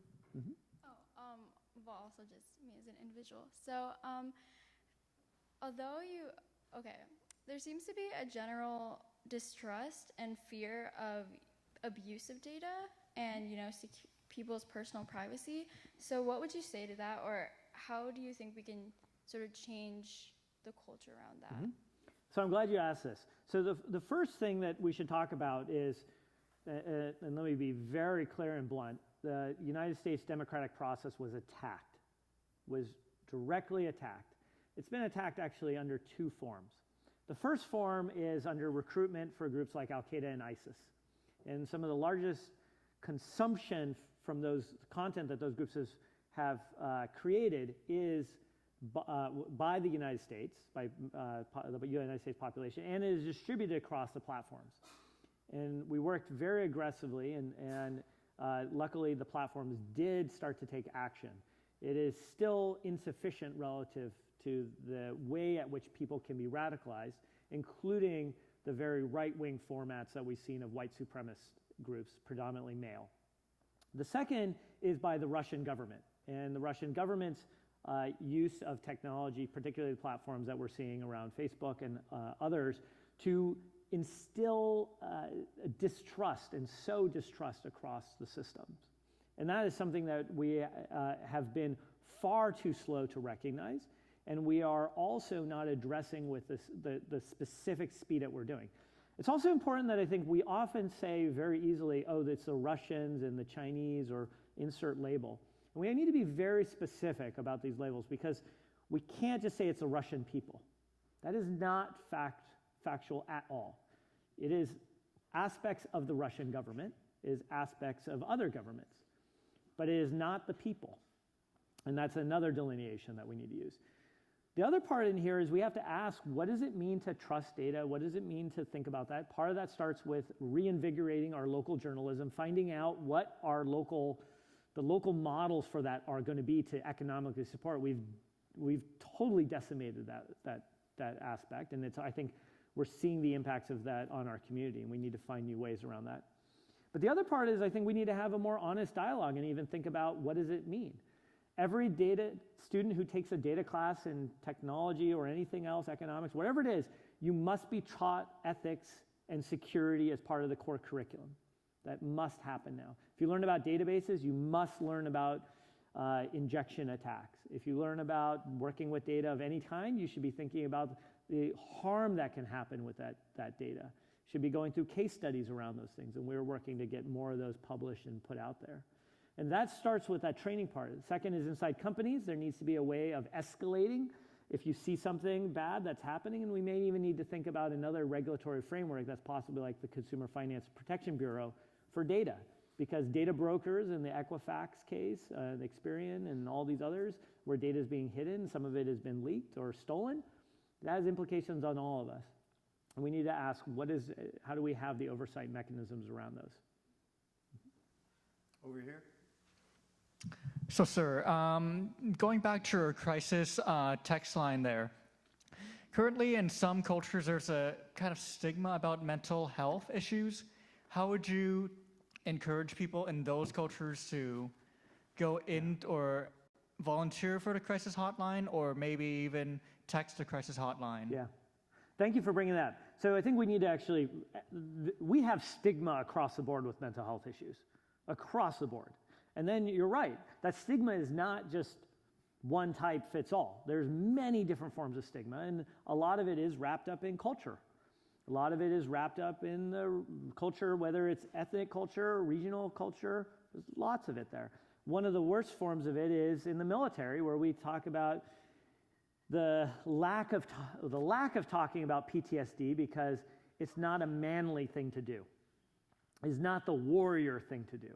S4: Well, also just me as an individual. So, although there seems to be a general distrust and fear of abuse of data and, people's personal privacy. So what would you say to that, or how do you think we can sort of change the culture around that?
S2: So I'm glad you asked this. So the first thing that we should talk about is, and let me be very clear and blunt, the United States democratic process was directly attacked. It's been attacked actually under two forms. The first form is under recruitment for groups like Al-Qaeda and ISIS. And some of the largest consumption from those content that those groups have created is by the United States, by the United States population, and it is distributed across the platforms. And we worked very aggressively, and luckily the platforms did start to take action. It is still insufficient relative to the way at which people can be radicalized, including the very right-wing formats that we've seen of white supremacist groups, predominantly male. The second is by the Russian government, and the Russian government's use of technology, particularly the platforms that we're seeing around Facebook and others, to instill distrust and sow distrust across the systems. And that is something that we have been far too slow to recognize, and we are also not addressing with the specific speed that we're doing. It's also important that I think we often say very easily, oh, it's the Russians and the Chinese, or insert label. And we need to be very specific about these labels, because we can't just say it's the Russian people. That is not factual at all. It is aspects of the Russian government, it is aspects of other governments, but it is not the people. And that's another delineation that we need to use. The other part in here is we have to ask, what does it mean to trust data? What does it mean to think about that? Part of that starts with reinvigorating our local journalism, finding out what the local models for that are going to be to economically support. We've totally decimated that aspect, and I think we're seeing the impacts of that on our community, and we need to find new ways around that. But the other part is I think we need to have a more honest dialogue and even think about, what does it mean? Every data student who takes a data class in technology or anything else, economics, whatever it is, you must be taught ethics and security as part of the core curriculum. That must happen now. If you learn about databases, you must learn about injection attacks. If you learn about working with data of any kind, you should be thinking about the harm that can happen with that data. You should be going through case studies around those things, and we're working to get more of those published and put out there. And that starts with that training part. The second is inside companies. There needs to be a way of escalating if you see something bad that's happening, and we may even need to think about another regulatory framework that's possibly like the Consumer Finance Protection Bureau for data, because data brokers in the Equifax case, the Experian and all these others, where data is being hidden, some of it has been leaked or stolen, that has implications on all of us. And we need to ask, how do we have the oversight mechanisms around those?
S1: Over here.
S5: So, sir, going back to your crisis text line there, currently in some cultures there's a kind of stigma about mental health issues. How would you encourage people in those cultures to go in or volunteer for the crisis hotline, or maybe even text the crisis hotline?
S2: Yeah. Thank you for bringing that. So I think we need to we have stigma across the board with mental health issues, across the board. And then you're right, that stigma is not just one type fits all. There's many different forms of stigma, and a lot of it is wrapped up in culture. A lot of it is wrapped up in the culture, whether it's ethnic culture, regional culture, there's lots of it there. One of the worst forms of it is in the military, where we talk about the lack of talking about PTSD because it's not a manly thing to do. is not the warrior thing to do.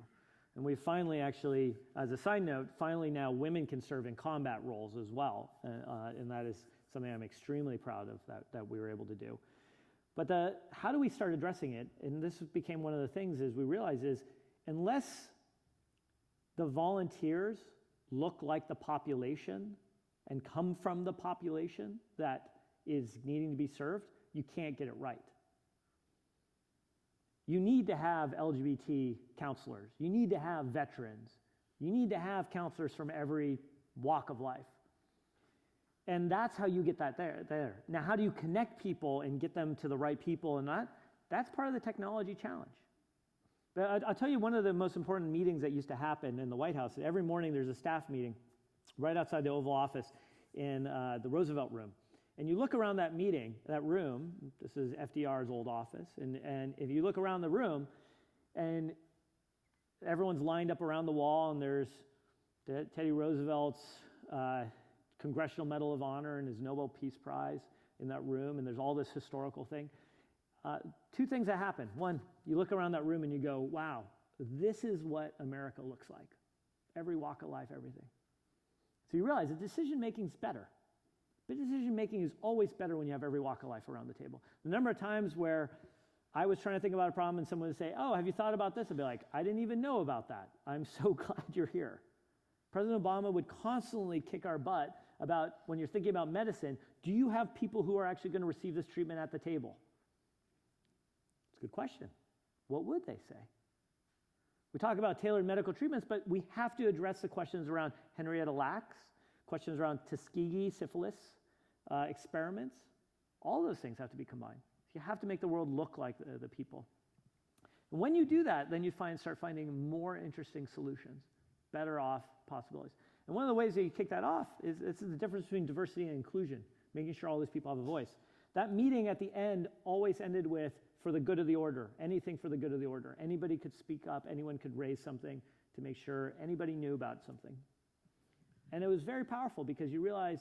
S2: And we finally actually, as a side note, finally now women can serve in combat roles as well. And that is something I'm extremely proud of that we were able to do. But how do we start addressing it? And this became one of the things is we realized is unless the volunteers look like the population and come from the population that is needing to be served, you can't get it right. You need to have LGBT counselors. You need to have veterans. You need to have counselors from every walk of life. And that's how you get that there. Now, how do you connect people and get them to the right people and that? That's part of the technology challenge. But I'll tell you one of the most important meetings that used to happen in the White House. Every morning there's a staff meeting right outside the Oval Office in the Roosevelt Room. And you look around that meeting, that room, this is FDR's old office, and if you look around the room, and everyone's lined up around the wall, and there's Teddy Roosevelt's Congressional Medal of Honor and his Nobel Peace Prize in that room, and there's all this historical thing. Two things that happen. One, you look around that room and you go, wow, this is what America looks like. Every walk of life, everything. So you realize that decision-making is better. But decision-making is always better when you have every walk of life around the table. The number of times where I was trying to think about a problem and someone would say, oh, have you thought about this? I'd be like, I didn't even know about that. I'm so glad you're here. President Obama would constantly kick our butt about when you're thinking about medicine, do you have people who are actually going to receive this treatment at the table? It's a good question. What would they say? We talk about tailored medical treatments, but we have to address the questions around Henrietta Lacks, questions around Tuskegee, syphilis, experiments. All those things have to be combined. You have to make the world look like the people. And when you do that, then you start finding more interesting solutions, better off possibilities. And one of the ways that you kick that off is it's the difference between diversity and inclusion, making sure all these people have a voice. That meeting at the end always ended with, for the good of the order, anything for the good of the order. Anybody could speak up, anyone could raise something to make sure anybody knew about something. And it was very powerful because you realize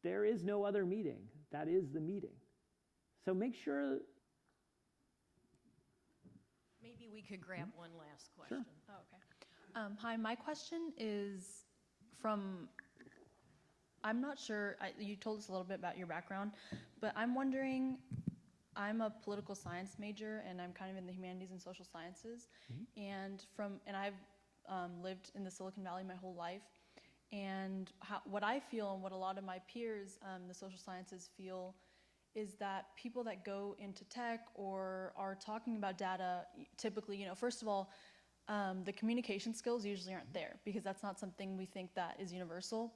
S2: there is no other meeting. That is the meeting. So make sure.
S3: Maybe we could grab one last question.
S2: Sure.
S6: Oh, okay. Hi, my question is I'm not sure, you told us a little bit about your background, but I'm wondering, I'm a political science major and I'm kind of in the humanities and social sciences, and I've lived in the Silicon Valley my whole life. And what I feel and what a lot of my peers, the social sciences feel, is that people that go into tech or are talking about data, typically, first of all, the communication skills usually aren't there because that's not something we think that is universal,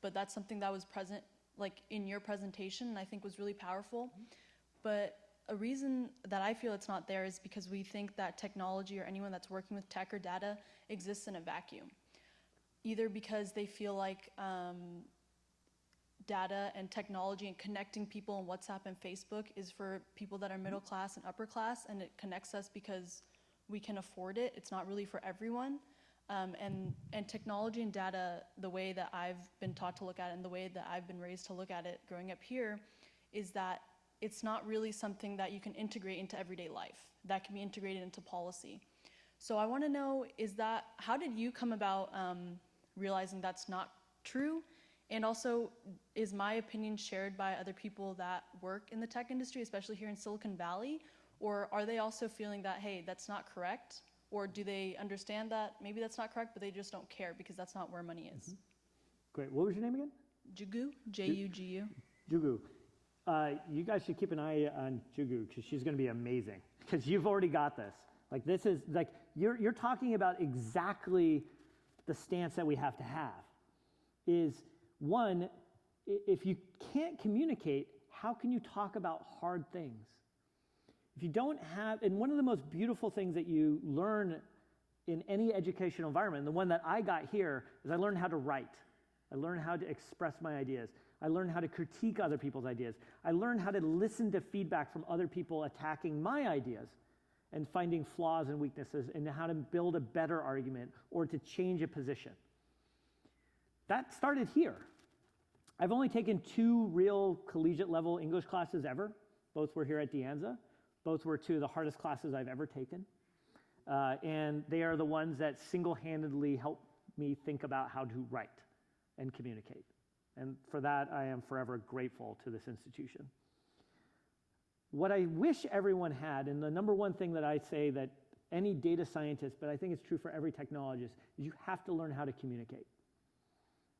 S6: but that's something that was present, like in your presentation, and I think was really powerful. But a reason that I feel it's not there is because we think that technology or anyone that's working with tech or data exists in a vacuum. Either because they feel like data and technology and connecting people on WhatsApp and Facebook is for people that are middle class and upper class, and it connects us because we can afford it. It's not really for everyone. And technology and data, the way that I've been taught to look at it and the way that I've been raised to look at it growing up here is that it's not really something that you can integrate into everyday life, that can be integrated into policy. So I want to know, how did you come about realizing that's not true? And also, is my opinion shared by other people that work in the tech industry, especially here in Silicon Valley? Or are they also feeling that, hey, that's not correct? Or do they understand that maybe that's not correct, but they just don't care because that's not where money is?
S2: Great. What was your name again?
S6: Jugu, Jugu.
S2: Jugu. You guys should keep an eye on Jugu because she's going to be amazing because you've already got this. Like this is like you're talking about exactly the stance that we have to have. Is one, if you can't communicate, how can you talk about hard things? If you don't have, and one of the most beautiful things that you learn in any educational environment, and the one that I got here, is I learned how to write. I learned how to express my ideas. I learned how to critique other people's ideas. I learned how to listen to feedback from other people attacking my ideas and finding flaws and weaknesses and how to build a better argument or to change a position. That started here. I've only taken 2 real collegiate level English classes ever. Both were here at De Anza. Both were 2 of the hardest classes I've ever taken. and they are the ones that single-handedly help me think about how to write and communicate. And for that, I am forever grateful to this institution. What I wish everyone had, and the number one thing that I say that any data scientist, but I think it's true for every technologist, is you have to learn how to communicate.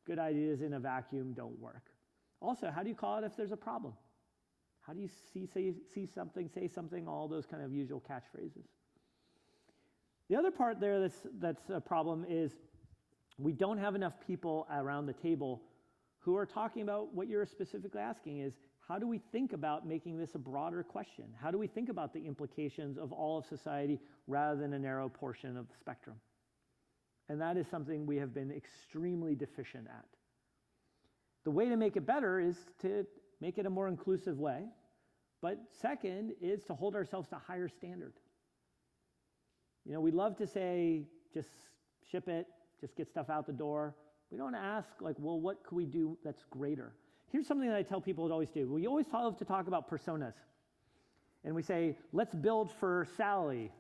S2: Good ideas in a vacuum don't work. Also, how do you call it if there's a problem? How do you see something, say something, all those kind of usual catchphrases. The other part there that's a problem is we don't have enough people around the table who are talking about what you're specifically asking is, how do we think about making this a broader question? How do we think about the implications of all of society rather than a narrow portion of the spectrum? And that is something we have been extremely deficient at. The way to make it better is to make it a more inclusive way. But second is to hold ourselves to a higher standard. You know, we love to say, just ship it, just get stuff out the door. We don't ask, like, well, what could we do that's greater? Here's something that I tell people to always do. We always love to talk about personas. And we say, let's build for Sally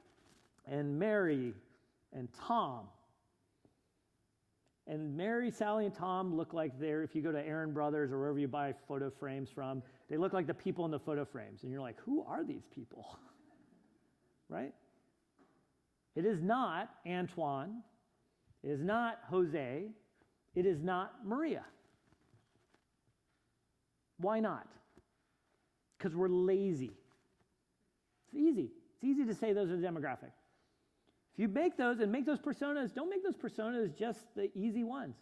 S2: and Mary and Tom. And Mary, Sally, and Tom look like they're, if you go to Aaron Brothers or wherever you buy photo frames from, they look like the people in the photo frames. And you're like, who are these people? Right? It is not Antoine. It is not Jose. It is not Maria. Why not? Because we're lazy. It's easy. It's easy to say those are the demographic. If you make those and make those personas, don't make those personas just the easy ones.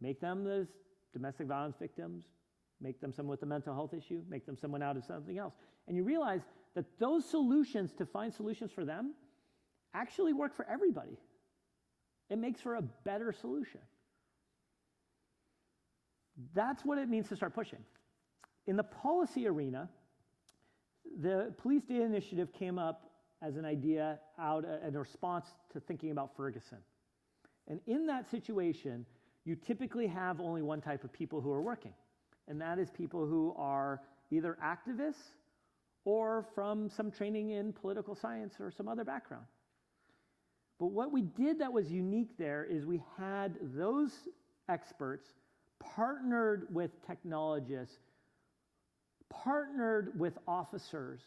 S2: Make them those domestic violence victims. Make them someone with a mental health issue. Make them someone out of something else. And you realize that those solutions, to find solutions for them, actually work for everybody. It makes for a better solution. That's what it means to start pushing. In the policy arena, the Police Data Initiative came up as an idea in response to thinking about Ferguson. And in that situation, you typically have only one type of people who are working, and that is people who are either activists or from some training in political science or some other background. But what we did that was unique there is we had those experts partnered with technologists, partnered with officers,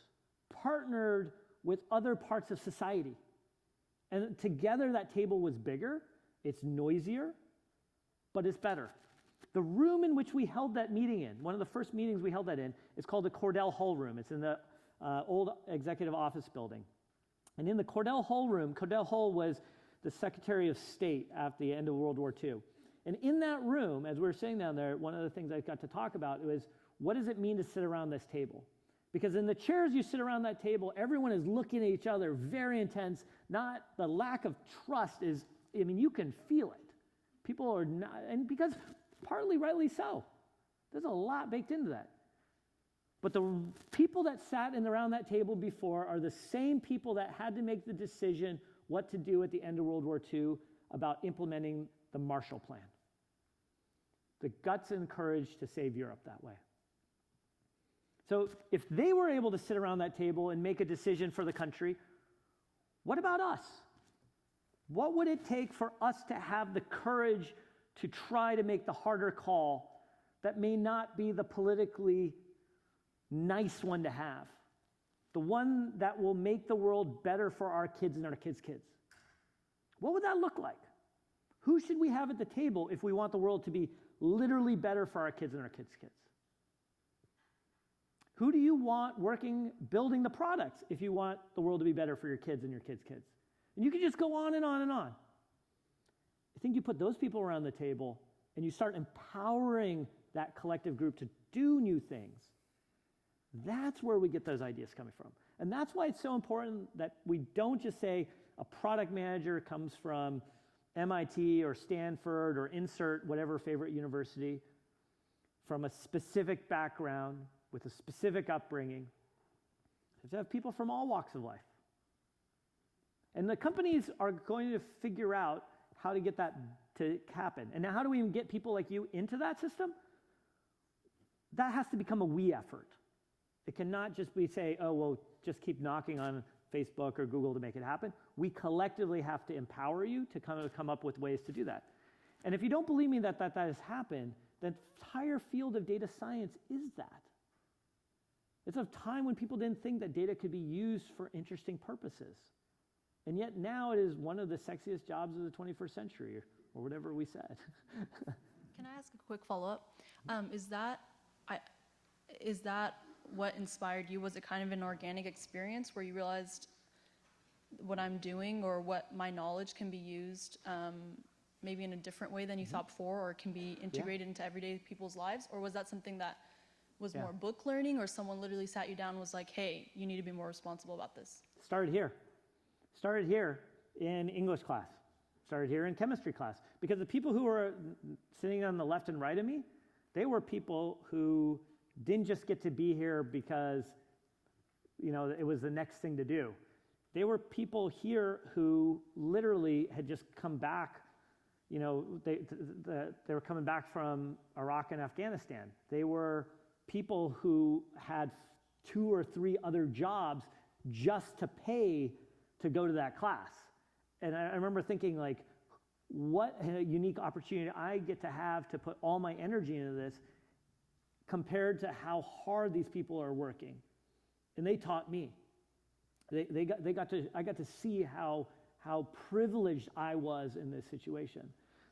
S2: partnered with other parts of society. And together that table was bigger, it's noisier, but it's better. The room in which we held that meeting in, one of the first meetings we held that in, is called the Cordell Hall Room. It's in the old executive office building. And in the Cordell Hall room, Cordell Hull was the Secretary of State at the end of World War II. And in that room, as we were sitting down there, one of the things I got to talk about was, what does it mean to sit around this table? Because in the chairs you sit around that table, everyone is looking at each other, very intense. Not the lack of trust is, I mean, you can feel it. People are not, and because partly rightly so. There's a lot baked into that. But the people that sat around that table before are the same people that had to make the decision what to do at the end of World War II about implementing the Marshall Plan. The guts and courage to save Europe that way. So if they were able to sit around that table and make a decision for the country, what about us? What would it take for us to have the courage to try to make the harder call that may not be the politically nice one to have? The one that will make the world better for our kids and our kids' kids. What would that look like? Who should we have at the table if we want the world to be literally better for our kids and our kids' kids? Who do you want working, building the products if you want the world to be better for your kids and your kids' kids? And you can just go on and on and on. I think you put those people around the table and you start empowering that collective group to do new things. That's where we get those ideas coming from. And that's why it's so important that we don't just say a product manager comes from MIT or Stanford or insert whatever favorite university, from a specific background, with a specific upbringing. You have to have people from all walks of life. And the companies are going to figure out how to get that to happen. And now how do we even get people like you into that system? That has to become a we effort. It cannot just be say, oh, well, just keep knocking on Facebook or Google to make it happen. We collectively have to empower you to come up with ways to do that. And if you don't believe me that has happened, the entire field of data science is that. It's a time when people didn't think that data could be used for interesting purposes. And yet now it is one of the sexiest jobs of the 21st century, or whatever we said.
S6: Can I ask a quick follow-up? Is that what inspired you? Was it kind of an organic experience where you realized what I'm doing or what my knowledge can be used maybe in a different way than you thought before, or can be integrated into everyday people's lives? Or was that something that was more book learning, or someone literally sat you down and was like, hey, you need to be more responsible about this?
S2: Started here in English class. Started here in chemistry class. Because the people who were sitting on the left and right of me, they were people who didn't just get to be here because, it was the next thing to do. They were people here who literally had just come back. They were coming back from Iraq and Afghanistan. They were people who had 2 or 3 other jobs just to pay to go to that class. And I remember thinking, like, what a unique opportunity I get to have to put all my energy into this compared to how hard these people are working. And they taught me. I got to see how privileged I was in this situation.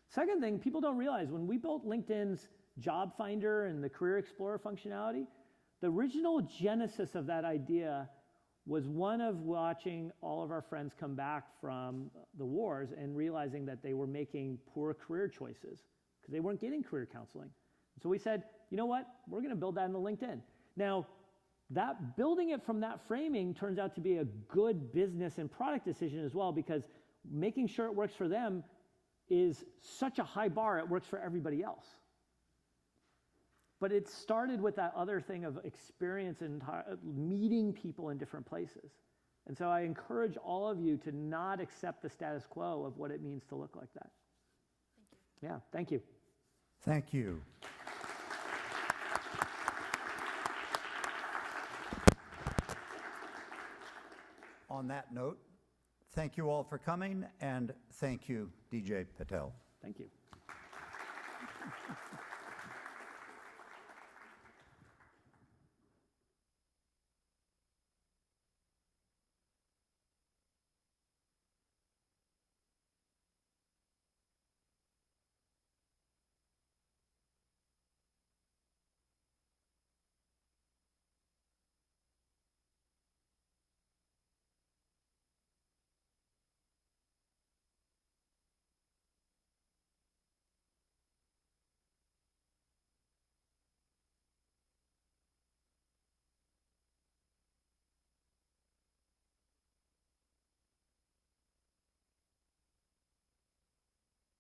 S2: Second thing, people don't realize, when we built LinkedIn's Job Finder and the Career Explorer functionality, the original genesis of that idea was one of watching all of our friends come back from the wars and realizing that they were making poor career choices because they weren't getting career counseling. So we said, you know what, we're going to build that into LinkedIn. Now, that building it from that framing turns out to be a good business and product decision as well, because making sure it works for them is such a high bar, it works for everybody else. But it started with that other thing of experience and meeting people in different places. And so I encourage all of you to not accept the status quo of what it means to look like that.
S6: Thank you.
S2: Yeah, thank you.
S1: Thank you. On that note, thank you all for coming, and thank you, DJ Patil.
S2: Thank you.